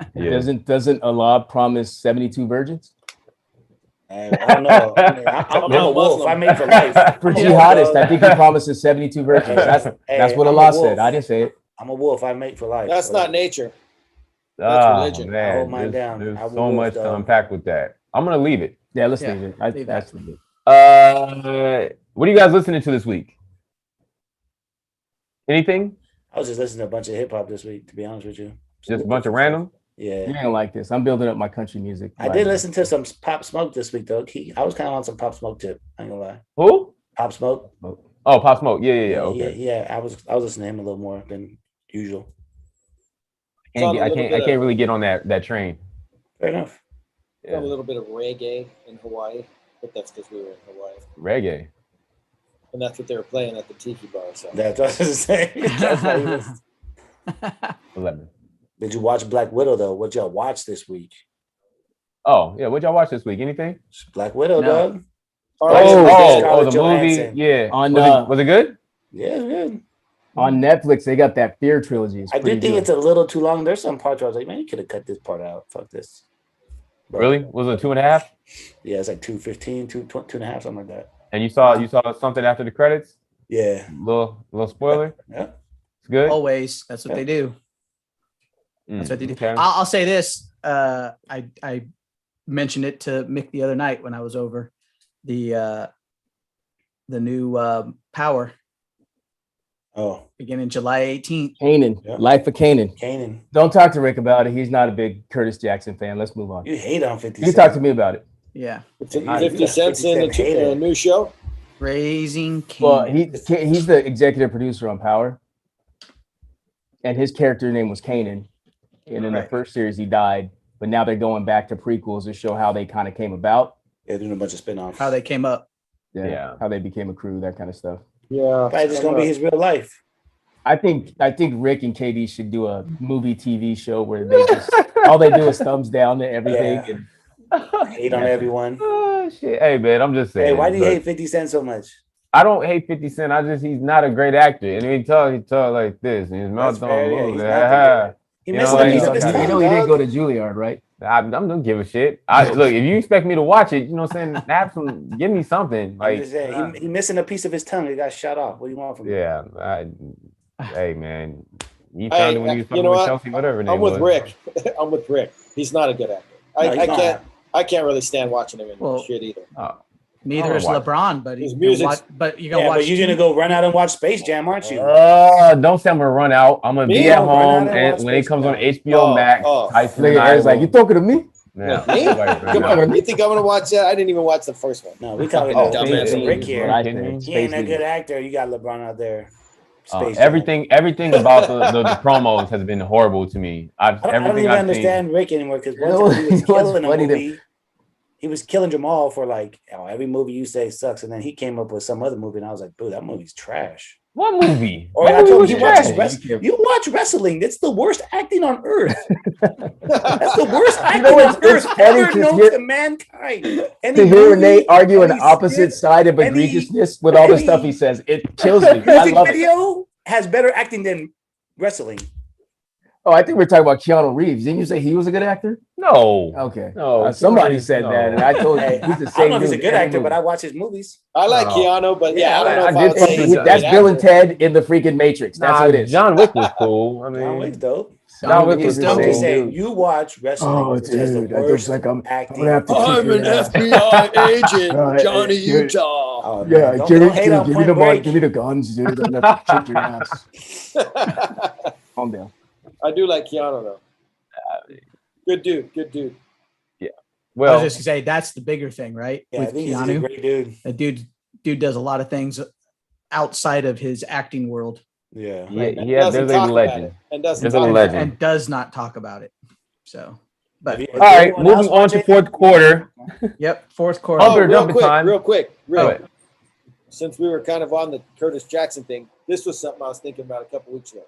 Doesn't Allah promise 72 virgins? I don't know. I'm a wolf. I made for life. For jihadists, I think he promises 72 virgins. That's what Allah said. I didn't say it. I'm a wolf. I mate for life. That's bro. not nature. That's religion. Man, I hold mine down. There's I will so wolf, much to though. unpack with that. I'm gonna leave it. Yeah, let's Yeah, leave it. leave That's that. leave it. What are you guys listening to this week? Anything? I was just listening to a bunch of hip hop this week, to be honest with you. Just a bunch of random? You're Yeah. gonna like this. I'm building up my country music. I did listen to some Pop Smoke this week, though. I was kind of on some Pop Smoke tip. I ain't gonna lie. Who? Pop Smoke. Oh, Pop Smoke. Yeah. Okay. Yeah. I was listening to him a little more than usual. I can't really get on that train. Fair enough. A little bit of reggae in Hawaii, but that's because we were in Hawaii. Reggae. And that's what they were playing at the tiki bar. So That's what I was gonna say. That's why he was- 11. Did you watch Black Widow though? What y'all watch this week? Oh, yeah. What y'all watch this week? Anything? Black Widow, No. dog. Oh, Scarlett the movie. Johansson. Yeah. On, Was it good? Yeah, it's good. On Netflix, they got that Fear trilogy. It's I do pretty think good. it's a little too long. There's some parts where I was like, man, you could have cut this part out. Fuck this. But, Really? Was it 2.5? Yeah, it's like 2:15, 2.5, something like that. And you saw something after the credits? Yeah. Little spoiler. Yeah. It's good. Always. That's what they do. That's what they do. Okay. I'll say this. I mentioned it to Mick the other night when I was over. The new Power Oh, beginning July 18th. Canaan, Yeah. Life of Canaan. Kanan. Don't talk to Rick about it. He's not a big Curtis Jackson fan. Let's move on. You hate on 50 You can Cent. talk to me about it. Yeah. it's You 50 got cents 50 in Cent hater. a new show. Raising King. Well, he's the executive producer on Power, and his character name was Canaan. And in the Right. first series, he died. But now they're going back to prequels to show how they kind of came about. Yeah, doing a bunch of spin-offs. How they came up. Yeah. How they became a crew, that kind of stuff. Yeah, Probably just gonna be his real life. I think Rick and KD should do a movie TV show where they just all they do is thumbs down to everything. Yeah. And Hate on everyone. Oh shit! Hey man, I'm just saying. Hey, why do you look, hate 50 Cent so much? I don't hate 50 Cent. He's not a great actor. And he talk like this, and his mouth That's fair, don't yeah, move. he's not the good. He You missed know, a like, piece of his you time, you know he didn't dog. go to Juilliard, right? I don't give a shit. Look, if you expect me to watch it, you know what I'm saying? Have some, give me something. I'm Like, just saying, he missing a piece of his tongue. He got shot off. What do you want from him? yeah. Hey man, you found it when you you found know with what? Chelsea, whatever. her I'm name with was. Rick. I'm with Rick. He's not a good actor. No, he's not. I can't really stand watching him in Well, shit either. Oh, Neither Oh, is watch. LeBron, but His you're music's- gonna Yeah, watch. but you're gonna go run out and watch Space Jam, aren't you? don't say I'm gonna run out. I'm gonna Me? be at Don't run out home, and and watch when it Space comes on Jam. HBO Max, Tyson Look and at I Eric's like, will- you talking to me? Yeah, Me? right Come now. on, you think I'm gonna watch that? I didn't even watch the first one. No, we talking Oh, to Space Rick Jam is here. what I Kidding me? think. He ain't a Space good Jam. actor. You got LeBron out there. Space Jam. Everything about the promos has been horrible to me. I don't even understand Rick anymore because one time he was What's killing a funny to- movie. He was killing Jamal for like, oh, every movie you say sucks, and then he came up with some other movie, and I was like, boo, that movie's trash. What movie? Or What I movie told was him he watches trash? you watch wrestling. It's the worst acting on earth. That's the worst acting know, on it's earth funny ever 'cause known here- to mankind. Any To hear movie, Nate argue an any opposite skit, side of any- egregiousness with all the any- stuff he says, it kills me. I music love it. video has better acting than wrestling. Oh, I think we're talking about Keanu Reeves. Didn't you say he was a good actor? No. Okay. No, Somebody Keanu said Reeves, that, no. and I told you Hey, he's the I don't same. know if he's a dude good every actor, but movie. I watch his movies. I like No. Keanu, but yeah, I don't know I if did I would say fuck he's with a That's great Bill and actor. Ted in the freaking Matrix. That's Nah, who it is. John Wick was cool. I mean, John Wick's dope. John Wick Wick was is I'm the just same cool. saying, you watch wrestling. Oh, which has the dude, I worst just like I'm acting. gonna have to kick I'm your an ass. FBI agent, Right, Johnny dude. Utah. Oh, Yeah, man, don't give hate on me Point the mic, Break. give me the guns, dude. I'm gonna have to kick your ass. Calm down. I do like Keanu though. Good dude. I well, was just gonna say that's the bigger thing, right? Yeah, I With think he's a Keanu, great dude. the dude does a lot of things outside of his acting world Yeah. Yeah, Doesn't there's a talk about legend. it and doesn't There's talk a about legend. and does not talk about it. So, but Have you- All right, anyone else moving on watch to it? fourth quarter. yep, fourth quarter. Bumper real jumping quick, time. real quick, Go Rick. ahead. Since we were kind of on the Curtis Jackson thing, this was something I was thinking about a couple weeks ago.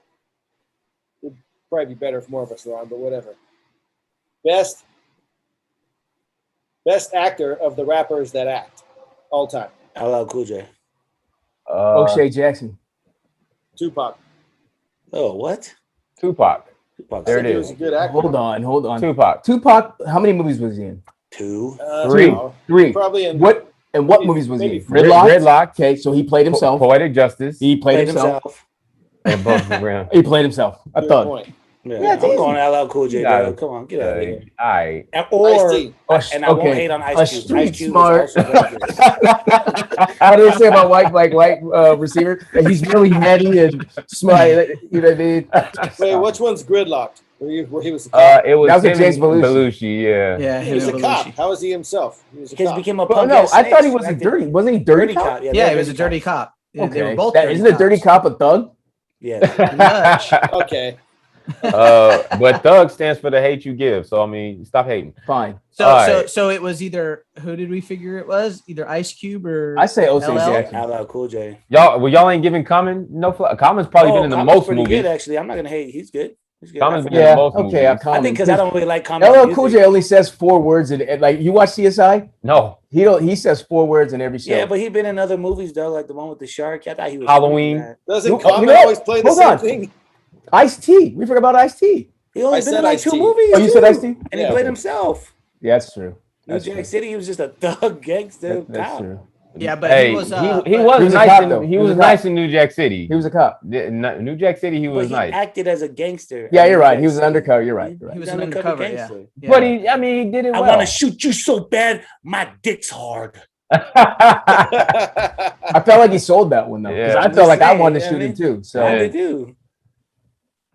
It'd probably be better if more of us were on, but whatever. Best actor of the rappers that act all time. LL Cool J. O'Shea Jackson. Tupac. Oh, what? Tupac. Tupac There I it think he is. was a good actor. Hold on. Tupac. Tupac. How many movies was he in? 2. Three. No, Three. probably in What maybe- movies was he in? maybe Gridlock. Gridlock. Okay, so he played himself. Poetic Justice. He played Played himself. himself. And Above the Ground. He played himself. A good thug. point. Yeah, Yeah, it's I'm easy. going LL Cool J, Yeah. dog. Come on, get out of here. All right. Or Ice-T. and I won't hate on A Ice Cube. street Ice Cube smart. is also very good. How do they say about white receiver? That he's really heady and smart. You know what I mean? Wait, which one's Gridlocked? Where he was a cop? It was That was a him James and Belushi. Yeah. Yeah, he him was and a cop. Belushi. How was he himself? He was a Because he cop. became a But punk. no, ass I thought he snake, was a acted- dirty. Wasn't he dirty? Cop? cop. Yeah, they're he was a dirty cops. cop. Yeah, they were Okay. both. Isn't a dirty cops. cop a thug? Yeah. Nudge. Okay. But Thug stands for the hate you give. So I mean, stop hating. Fine. So, All so, right. so it was either who did we figure it was? Either Ice Cube or I say O'Shea LL? Jackson. LL Cool J. Y'all ain't giving Common no fl- Common's probably been in the Common's most pretty movies. good, actually. I'm not gonna hate. He's good. He's good. Common's I been in Yeah. the most Okay. movies. I think because I don't really like Common. LL Cool J only says 4 words and like you watch CSI. No. He says 4 words in every show. Yeah, but he's been in other movies though, like the one with the shark. I thought he was Halloween. funny in that. Doesn't You Common know what? always play the Hold same on. thing? Ice-T. We forgot about Ice-T. He only I been in said like Ice-T. 2 movies. Oh, you said too. Ice-T? And he Yeah. played himself. Yeah, that's true. New That's Jack true. City, he was just a thug gangster That's cop. true. Yeah, but Hey, he was. he but- was He was a nice. cop, in, though. he He was was a nice cop. in New Jack City. He was a cop. New Jack City. He But was he nice. acted as a gangster. Yeah, at you're New right. Jack He was an City. undercover. You're right. You're He right. was He's an undercover. Yeah. gangster. Yeah. But he did it I well. want to shoot you so bad, my dick's hard. I felt like he sold that one though, because Yeah. I felt like I Saying, wanted to yeah, shoot man. him too. So I Yeah. do.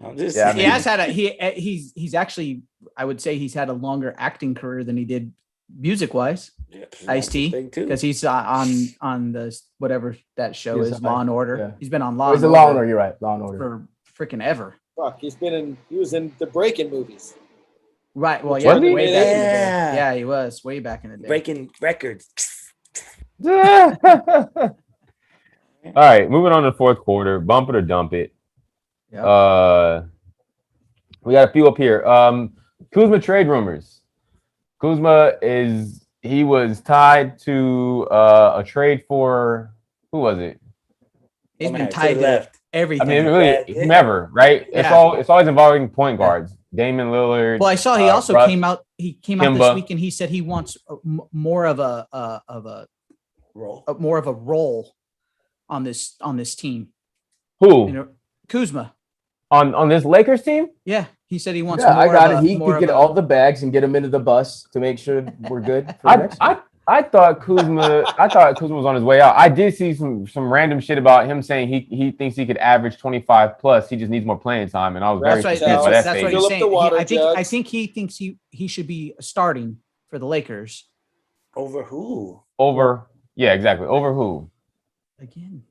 I'm just Yeah, I He mean- has had he's actually, I would say he's had a longer acting career than he did music wise, Ice-T, because he's on the whatever that show Yes, is, Law and Order. yeah. He's been on oh, Law it's and a Law and Order Order. You're right. Law and Order. for freaking ever. Fuck, he was in the Breaking movies. Right. Well, Was yeah, he? way back in the day. Yeah. Yeah, he was way back in the day. breaking records. All right, moving on to the fourth quarter. Bump it or dump it. Yeah. We got a few up here. Kuzma trade rumors. Kuzma he was tied to a trade for who was it? He's been To the tied to left. I everything. mean, really, Yeah. whomever, right? It's Yeah. it's always involving point guards. Damon Lillard. Well, I saw he also Russ, came out. He came out Kemba. this week and he said he wants more of a Roll. more of a role on this team. Who You know, Kuzma. on this Lakers team? Yeah, he said he wants. Yeah, more I got of it. He more could get of a- all the bags and get them into the bus to make sure we're good. For the next one. I thought Kuzma was on his way out. I did see some random shit about him saying he thinks he could average 25 plus. He just needs more playing time, and I was very That's right. confused by That's that what statement. he's Fill up saying. the water I jugs. think he thinks he should be starting for the Lakers Over who? Over, yeah, exactly. Over who? again.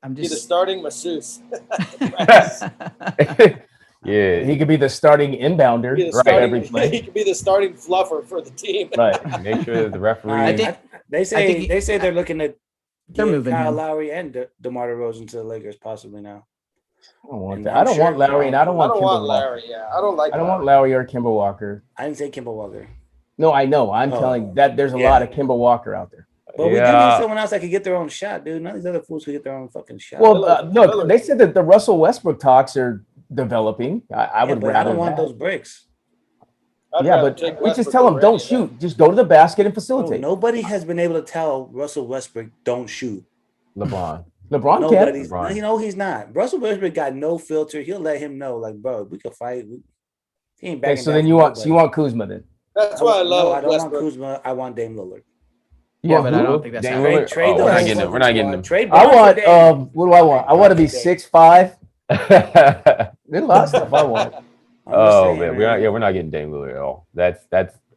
I'm Be the just. starting masseuse. Yeah, He could be the starting inbounder. Be the Right, starting- every play. he could be the starting fluffer for the team. Right. make sure that the referee. I think- They say think he- they say they're looking at They're moving Kyle him. Lowry and DeMar DeRozan to the Lakers possibly now. I don't want And that. I'm I don't sure want Lowry, and I don't I want don't Kemba want Walker. Larry. Yeah, I don't like. I don't want Lowry or Kimber Walker. I didn't say Kimball Walker. No, I know. I'm Oh. telling that there's a Yeah. lot of Kimber Walker out there. But we do Yeah. need someone else that could get their own shot, dude. None of these other fools could get their own fucking shot. Well, Lillard- look, Lillard. they said that the Russell Westbrook talks are developing. I Yeah, would but I rather don't want that. those bricks. I'd Yeah, rather but take we just Westbrook tell them over don't any of them. shoot. Just go to the basket and No, facilitate. nobody has been able to tell Russell Westbrook don't shoot. LeBron. LeBron can. Nobody's. LeBron. You know he's not. Russell Westbrook got no filter. He'll let him know, like, bro, we could fight. He ain't Okay, backing so down then for you nobody. want Kuzma then. That's why I love No, I don't Westbrook. want Kuzma. I want Dame Lillard. Yeah, Well, but I who? don't think that's Dame happening. Lillard? Trade Oh, the we're not whole getting him. We're not getting him. Trade I Bron for want Dame. what do I want? I want to be Okay. 6'5". There's a lot of stuff I want. I'm just Oh saying, man, we're not getting Dame Lillard at all. That's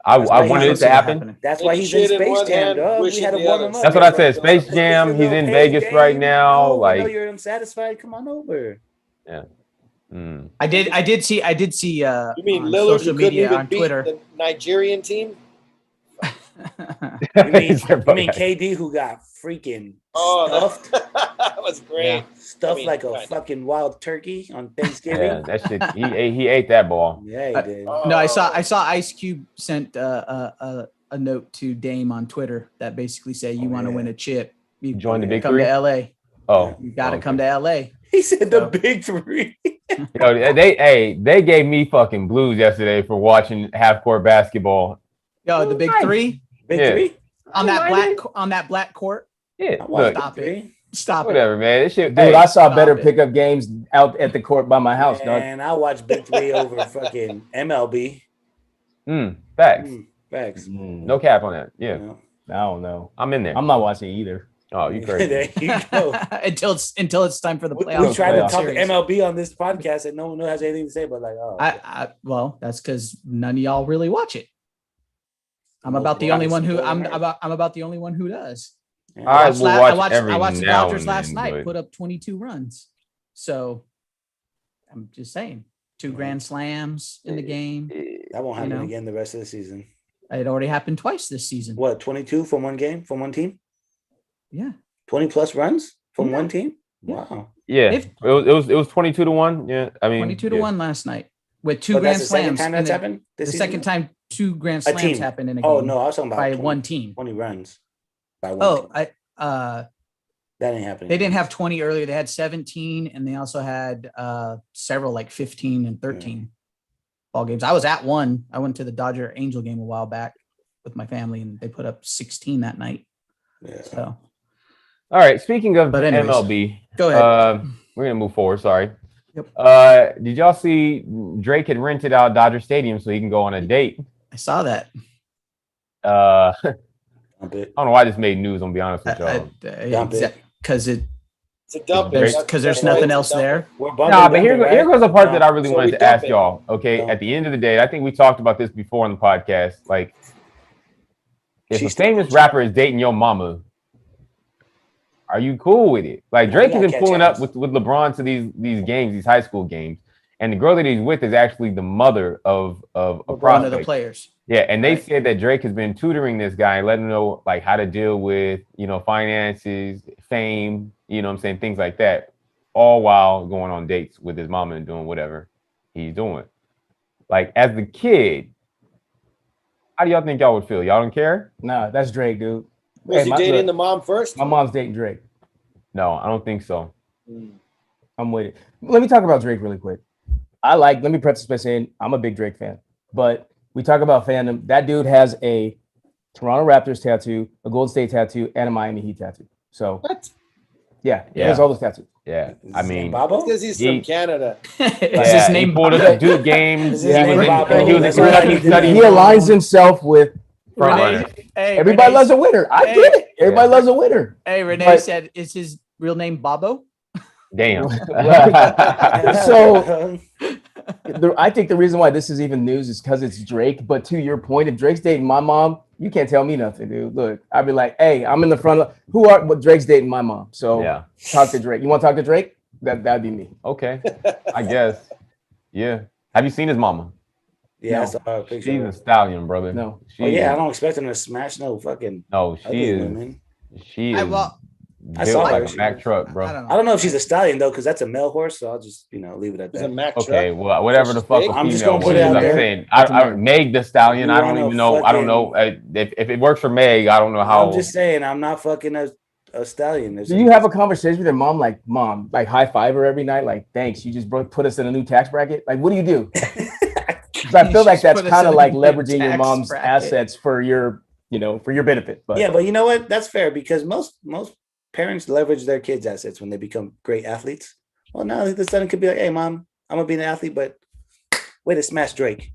I That's why wanted I it don't to see that happen. happening. That's why Take he's shit in in Space one Jam, hand, dog. wish We in had to the warm other. him up. That's what I bro. said. Space Jam. There's He's no in pain Vegas game. right now. No, we know Like, you're unsatisfied. Come on over. I did see You mean on Lillard, social who couldn't media even on beat Twitter. the Nigerian team? You mean KD who got freaking Oh, stuffed, that was great. Yeah. stuffed I mean, like a right. fucking wild turkey on yeah, Thanksgiving? that shit. He ate that ball. Yeah, he I- did. No, I saw Ice Cube sent a note to Dame on Twitter that basically said, "You Oh, want to yeah. win a chip, you Join the big come three. to LA. Oh, You got to okay. come to LA." He said So- the big three. Yo, they gave me fucking blues yesterday for watching half court basketball. Yo, the big Nice. three Big Yeah. three? on I that minded. black court. Yeah, I look, watched Stop Big it. Three. Stop whatever, man. This shit, Dude, hey, I saw stop better it. pickup games out at the court by my house, dog. And I watched Big Three over fucking MLB. facts. Facts. No cap on that. Yeah, You know? I don't know. I'm in there. I'm not watching either. Oh, you crazy. There you go. until it's time for the We playoffs. tried to playoff talk series. MLB on this podcast and no one has anything to say, but like, oh, Well, that's because none of y'all really watch it. I'm Most about the only one who boring I'm sport. about the only one who does. yeah. All right, we'll watch I every watched the now Dodgers and last then, night but- put up 22 runs. So I'm just saying, two Yeah. grand slams in the game. That won't happen you know. again the rest of the season. It already happened twice this season. What, 22 from one game, from one team? Yeah. 20 plus runs from Yeah. one team? Yeah. Wow. Yeah, If- it was 22-1. Yeah, I mean 22 to yeah. 1 last night with two But grand that's the second slams. time in that's the, happened? the This season? second time two grand A slams team. happened in a game Oh, no, I was talking about by 20, one team. 20 runs by one Oh, team. That ain't happening. they didn't have 20 earlier. They had 17, and they also had several like 15 and 13 ball games. I was at one. I went to the Dodger Angel game a while back with my family, and they put up 16 that night. Yeah. So All right, speaking of But anyways, MLB, go ahead. we're gonna move forward. Sorry. Yep. Did y'all see Drake had rented out Dodger Stadium so he can go on a date? I saw that. I Dump it. don't know why this made news. I'm gonna be honest with y'all. Dump it. Because It's a dump. There's- there's nothing else there. We're bumping, Nah, but here right? goes the part that I really So wanted we to dump ask it. y'all. Okay, Dump. at the end of the day, I think we talked about this before on the podcast. Like, if She's a famous still- rapper is dating your mama, are you cool with it? Like No, Drake you has gotta been catch pulling up hands. with LeBron to these games, these high school games, and the girl that he's with is actually the mother of a One of the prospect. players. Yeah, and they Right. said that Drake has been tutoring this guy, letting him know like how to deal with, finances, fame, what I'm saying, things like that, all while going on dates with his mama and doing whatever he's doing. Like as the kid, how do y'all think y'all would feel? Y'all don't care? Nah, that's Drake, dude. Was Hey, he my- dating look, the mom first? My mom's dating Drake. No, I don't think so. I'm with it. Let me talk about Drake really quick. Let me preface by saying I'm a big Drake fan, but we talk about fandom. That dude has a Toronto Raptors tattoo, a Golden State tattoo, and a Miami Heat tattoo. So What? yeah, he Yeah. has all those tattoos. Yeah, I mean, Babo? Because he's He- from Canada. Is yeah, his he name pulled Bob? up Duke games. Is He his was name in, Bobo? he was That's in right, Kentucky he did studying. He aligns himself with Front Renee- runner. Hey, everybody Renee- loves a winner. I Hey. get it. Everybody Yeah. loves a winner. Hey, Renee But- said, "Is his real name Bobo?" Damn. So- I think the reason why this is even news is because it's Drake. But to your point, if Drake's dating my mom, you can't tell me nothing, dude. Look, I'd be like, hey, I'm in the front of but Drake's dating my mom. So Yeah. talk to Drake. You want to talk to Drake? That'd be me. Okay. I guess. Yeah. Have you seen his mama? Yeah, I No. saw a picture. She's a stallion, brother. No. She Oh yeah, I is- don't expect him to smash no fucking No, ugly she is. women. She I- is well, I built saw like her. a Mack truck, bro. I don't I know. don't know if she's a stallion though, because that's a male horse. So I'll just leave it at He's a that. Mack Okay, truck. well, whatever the she's fuck big? a I'm just female gonna one put it is, out I'm there. saying. Meg the Stallion. You I don't wanna even know. I don't know fucking- if it works for Meg. I don't know how. I'm just saying, I'm not fucking a stallion. There's Do you have a conversation with your mom, like high five her every night? Like, thanks, you just put us in a new tax bracket. Like, what do you do? 'Cause I feel like Just that's put us kind in of a like new leveraging your tax mom's bracket. assets for your benefit. But Yeah, but you know what? That's fair because most parents leverage their kids' assets when they become great athletes. Well, now the son could be like, "Hey, mom, I'm gonna be an athlete, but way to smash Drake."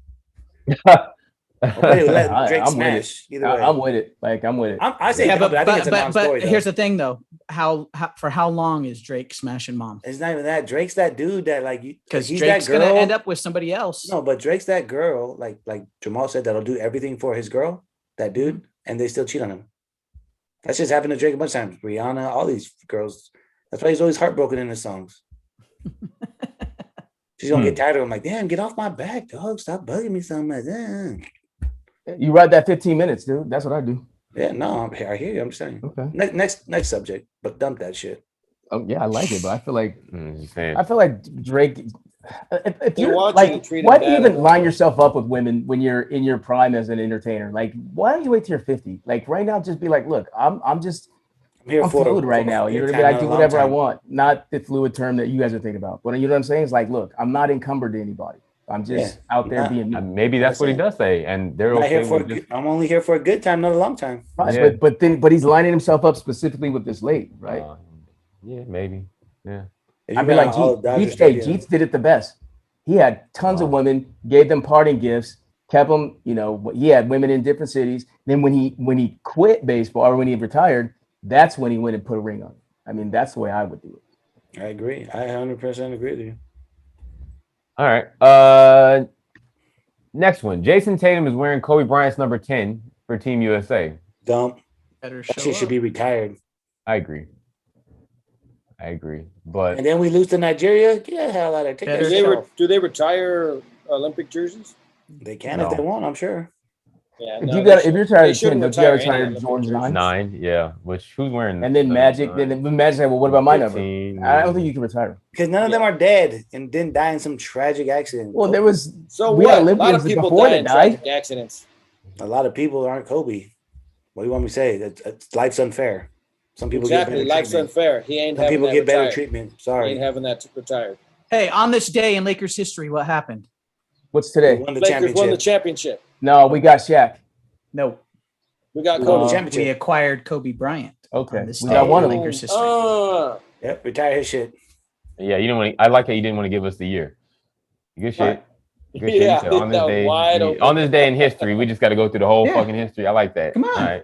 Okay, let Drake I'm with it. smash. Either way, I'm with it. Like I'm with it. I say Yeah, dump it. I think it's a but non-story. here's the thing though. How for how long is Drake smashing mom? It's not even that. Drake's that dude that like you Because he's Drake's that girl. gonna end up with somebody else. No, but Drake's that girl, like Jamal said, that'll do everything for his girl, that dude, and they still cheat on him. That's just happened to Drake a bunch of times. Rihanna, all these girls. That's why he's always heartbroken in his songs. She's gonna get tired of him, like, damn, get off my back, dog. Stop bugging me so much. You ride that 15 minutes, dude. That's what I do. Yeah, no, I hear you. I'm just saying. Okay. Next subject, but dump that shit. Oh yeah, I like it, but I feel like Drake. If They you're want you like, to treat him why bad. even line yourself up with women when you're in your prime as an entertainer? Like, why don't you wait till you're 50? Like right now, just be like, look, I'm here I'm for fluid right now. You know what I mean? I do whatever I want, not the fluid term that you guys are thinking about. But you know what I'm saying? It's like, look, I'm not encumbered to anybody. I'm just out there being me. Maybe that's what he does say, and they're okay with just, I'm only here for a good time, not a long time. Right, Yeah. but he's lining himself up specifically with this lady, right? yeah, maybe. Yeah. I mean, like Jeets did it the best. He had tons of women, gave them parting gifts, kept them. You know, he had women in different cities. Then when he quit baseball or when he retired, that's when he went and put a ring on it. I mean, that's the way I would do it. I agree. I 100% agree with you. All right. Next one. Jason Tatum is wearing Kobe Bryant's number 10 for Team USA. Dump. Better That show shit should up. be retired. I agree. But And then we lose to Nigeria. Get the hell out of there. Take Better that Do shit they, off. do they retire Olympic jerseys? They can No. if they want, I'm sure. Yeah. If you're tired of shouldn't 10, you gotta retire any retire Olympic Jordan jerseys. 9. 9, yeah. Which who's wearing? And then number Magic. 9? Then Magic said, well, what about my number? 15, I don't think you can retire. Because none of them are dead and didn't die in some tragic accident. Well, there was So we had what? A lot Olympians of people before die that in died. tragic accidents. A lot of people aren't Kobe. What do you want me to say? It's life's unfair. Some people Exactly. get better Life's treatment. unfair. He ain't Some having people that get better retired. treatment. He ain't Sorry. having that retired. Hey, on this day in Lakers history, what happened? What's They today? won the Lakers won the championship. championship. No, we got Shaq. No, We got They won the Kobe. championship. we acquired Kobe Bryant. Okay, On this we day got in one of them. Lakers history. Yep, retire his shit. Yeah, you didn't want. I like how you didn't want to give us the year. Good shit. Right. Good shit. You Yeah, said, on this that day, wide open. on this day in history, we just got to go through the whole Yeah. fucking history. I like that. Come on. All right.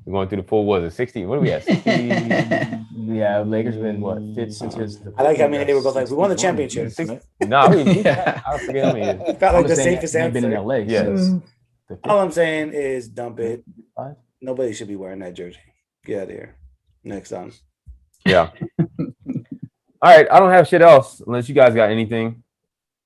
We're going through the full. Was it 60? What are we at? 60? Yeah, Lakers been what fifth since his. I like how many they were both like, we won the championship. No, Yeah. I forget how many. It felt like the I'm saying safest they've been in answer. LA. Yeah. since the fifth. All I'm saying is dump it. Five? Nobody should be wearing that jersey. Get out of here. Next on. Yeah. All right. I don't have shit else unless you guys got anything.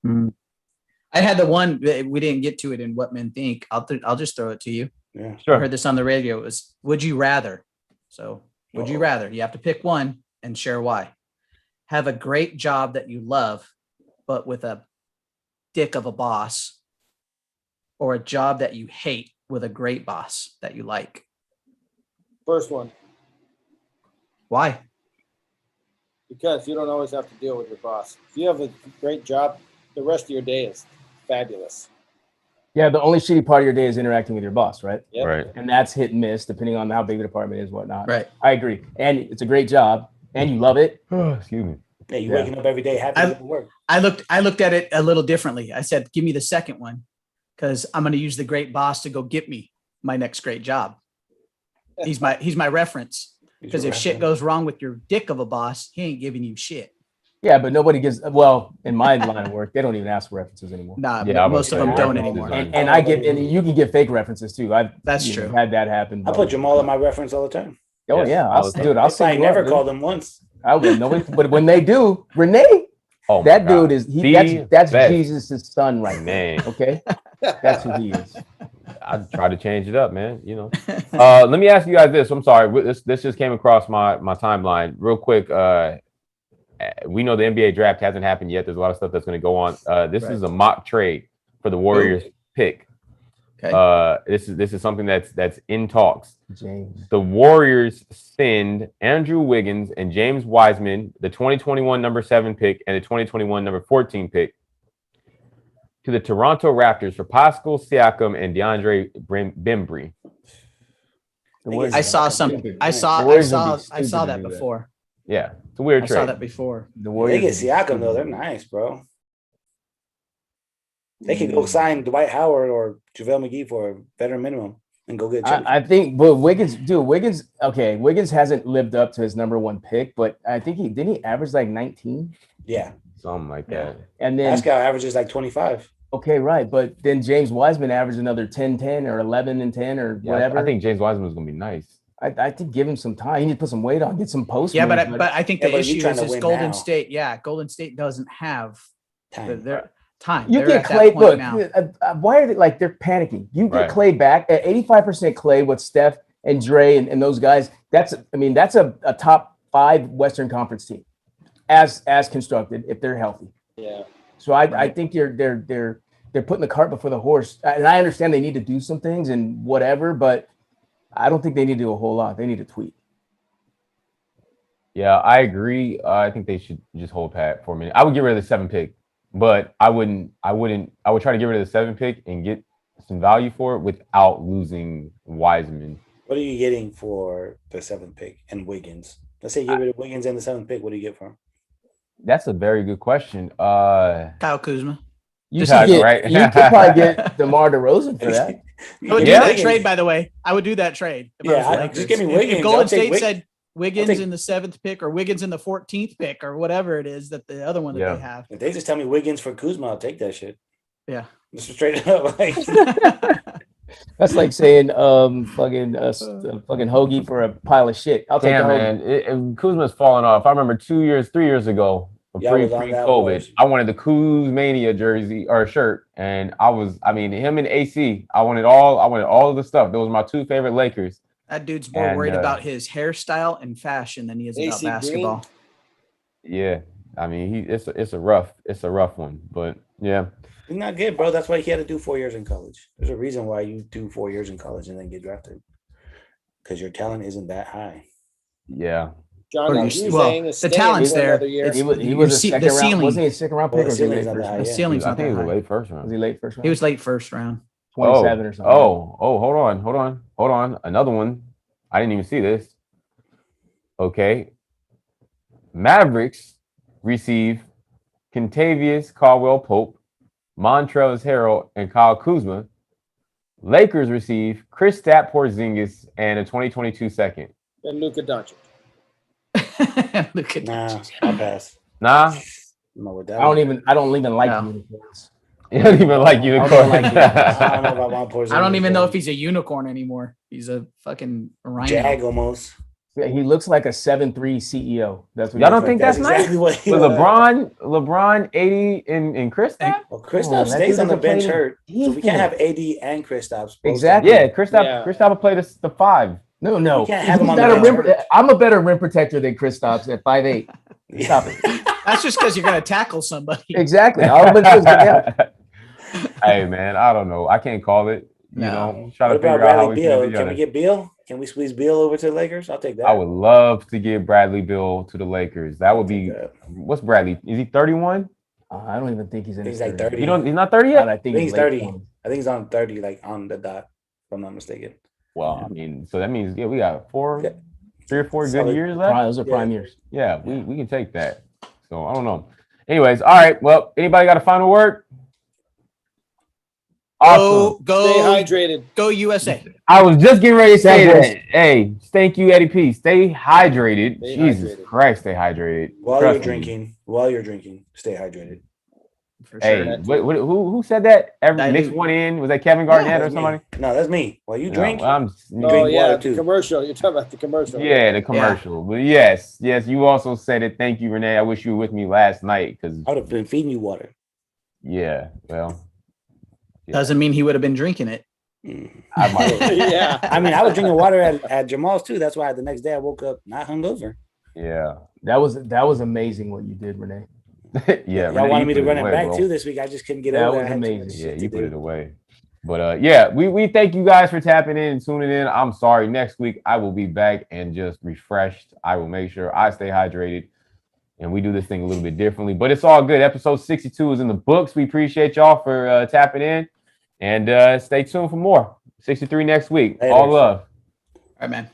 I had the one we didn't get to it in What Men Think. I'll just throw it to you. Yeah. I Sure. heard this on the radio. It was would you rather? So would you Uh-oh. rather? You have to pick one and share why. Have a great job that you love, but with a dick of a boss, or a job that you hate with a great boss that you like. First one, Why? because you don't always have to deal with your boss. If you have a great job, the rest of your day is fabulous. Yeah, the only shitty part of your day is interacting with your boss, right? Yep. Right. And that's hit and miss depending on how big the department is, whatnot. Right. I agree. And it's a great job, and you love it. Excuse me. Yeah, you Yeah. waking up every day happy to go to work. I looked at it a little differently. I said, give me the second one, because I'm going to use the great boss to go get me my next great job. He's my reference. Because if shit goes wrong with your dick of a boss, he ain't giving you shit. Yeah, but nobody gives. Well, in my line of work, they don't even ask for references anymore. Nah, Yeah, I was most of them saying don't references anymore. aren't- And I get, and you can get fake references too. That's you know, true. had that happen. I put Jamal in my reference all the time. Oh Yes, yeah, all the time. I'll I send you never up, dude. called him once. I will. Nobody, but when they do, Renee, Oh, my that God. dude is The that's best. Jesus' son right now. Man. Okay, that's who he is. I try to change it up, man. You know. Let me ask you guys this. I'm sorry. This just came across my timeline real quick. We know the NBA draft hasn't happened yet. There's a lot of stuff that's going to go on. This is a mock trade for the Warriors pick. Okay. This is something that's in talks. James. The Warriors send Andrew Wiggins and James Wiseman, the 2021 number 7 pick and the 2021 number 14 pick, to the Toronto Raptors for Pascal Siakam and DeAndre Bembry. I saw something. I saw that before. Yeah, it's a weird I trade. saw that before. The They Warriors get would be Siakam though. stupid. They're nice, bro. They could go sign Dwight Howard or JaVale McGee for a veteran minimum and go get. I think, but Wiggins. Okay, Wiggins hasn't lived up to his number one pick, but I think he average like 19, Yeah, Something like that. and then Pascal averages like 25. okay, right, but then James Wiseman averaged another 10-10 or 11-10 or Yeah, whatever. I think James Wiseman is gonna be nice. I think give him some time. He needs to put some weight on, get some post. Yeah, moves, but I think Yeah, the but you issue trying is, to is win Golden now. State. Yeah, Golden State doesn't have Time. their time. you They're get at that Clay. point Look, now. why are they like they're panicking? You get Right. Clay back at 85% Clay with Steph and Dre and those guys. That's a top 5 Western Conference team as constructed if they're healthy. Yeah. So I think they're putting the cart before the horse. And I understand they need to do some things and whatever, but I don't think they need to do a whole lot. They need to tweak. Yeah, I agree. I think they should just hold pat for a minute. I would get rid of the 7 pick, but I would try to get rid of the 7 pick and get some value for it without losing Wiseman. What are you getting for the 7th pick and Wiggins? Let's say you get rid of Wiggins and the 7th pick. What do you get for him? That's a very good question. Kyle Kuzma. You Just got to it, get- right? You could probably get DeMar DeRozan for that. I would Yeah. do that trade, by the way. I would do that trade. if I was Yeah, the I- Lakers. just give me If Wiggins. Golden I'll take State said Wiggins take- in the 7th pick or Wiggins in the 14th pick or whatever it is that the other one that Yeah. they have. If they just tell me Wiggins for Kuzma, I'll take that shit. Yeah. Just straight up. Like, That's like saying fucking hoagie for a pile of shit. I'll take Damn, the hoagie. man. Kuzma's falling off. I remember 3 years ago, Yeah, I was on that pre-COVID, horse. I wanted the Kuzmania jersey or shirt. And him and AC, I wanted all of the stuff. Those were my 2 favorite Lakers. That dude's more And, worried about his hairstyle and fashion than he is about AC Green? basketball. Yeah. I mean, it's a rough one. But yeah. he's not good, bro. That's why he had to do 4 years in college. There's a reason why you do 4 years in college and then get drafted. Because your talent isn't that high. Yeah. John, Or are you- you well, saying the staying talent's for there. another year? It's- He was your a ce- second the round. ceiling. Wasn't he a second round Well, pick the or was he late ceiling's not first that high, round? The yeah. ceiling's I not think it that was a high. late first Was round. he late first round? He was late first round. 27 or something. Hold on. Another one. I didn't even see this. Okay. Mavericks receive Kentavious Caldwell-Pope, Montrezl Harrell, and Kyle Kuzma. Lakers receive Kristaps Porzingis and a 2022 second. And Luka Doncic. Look at Nah, that. I'll pass. Nah, No, with that. I don't even like No. unicorns. you don't even like unicorn. don't like it. I don't know about Juan Porzingis. I don't even know bro. if he's a unicorn anymore. He's a fucking rhino. Jag almost. Yeah, he looks like a 7'3" CEO. That's what Y'all he don't looks think like. that's nice? exactly what he With was. LeBron 80 in Kristaps? Well, Oh, Kristaps that stays dude on the doesn't play bench any hurt. So we defense. can't have AD and Kristaps. both Exactly. Yeah, Kristaps Yeah. will play the 5. No. You can't have him He's on not the a bench. rim, I'm a better rim protector than Kristaps at 5'8". Yeah. Stop it. That's just because you're gonna tackle somebody. Exactly. All I'm gonna do is get down. Hey man, I don't know. I can't call it. You No. know, try What to about figure out how Bradley we Beal? can Can we get Beal? Can we squeeze Beal over to the Lakers? I'll take that. I would love to get Bradley Beal to the Lakers. That would be. Take that. What's Bradley? Is he 31? I don't even think he's in He's his like 30s. 30. You don't. He's not 30 God, yet. I think I think he's late 30. 20s. I think he's on 30, like on the dot, if I'm not mistaken. Well, I mean, so that means we got Yeah. 3 or 4 good Solid. years left. Those are prime years. Yeah, we can take that. So I don't know. Anyways, all right. Well, anybody got a final word? Awesome. Stay Go hydrated. go USA. I was just getting ready to say Stay that. Hey, thank you, Eddie P. Stay hydrated. Stay Jesus hydrated. Christ, stay hydrated. While Trust you're me. drinking, stay hydrated. For Hey, sure. who said that? Dilute. Mix one in. Was that Kevin Garnett or That's me. somebody? No, that's me. While you drink, No, I'm, Oh drink yeah, water, the too. commercial. You're talking about the commercial. yeah, the commercial. But yes, you also said it. Thank you, Renee. I wish you were with me last night because I would have been feeding you water. yeah, well, yeah. Doesn't mean he would have been drinking it. Mm. I might. Yeah. I mean, I was drinking water at Jamal's too. That's why the next day I woke up not hungover. Yeah, That was amazing what you did, Renee. yeah. Y'all wanted me to run it away, back bro. too this week. I just couldn't get That over. was I had too much amazing. Yeah, shit you to put do. it away. But yeah, we thank you guys for tapping in and tuning in. I'm sorry. Next week I will be back and just refreshed. I will make sure I stay hydrated and we do this thing a little bit differently. But it's all good. Episode 62 is in the books. We appreciate y'all for tapping in and stay tuned for more. 63 next week. Later. All love. All right, man.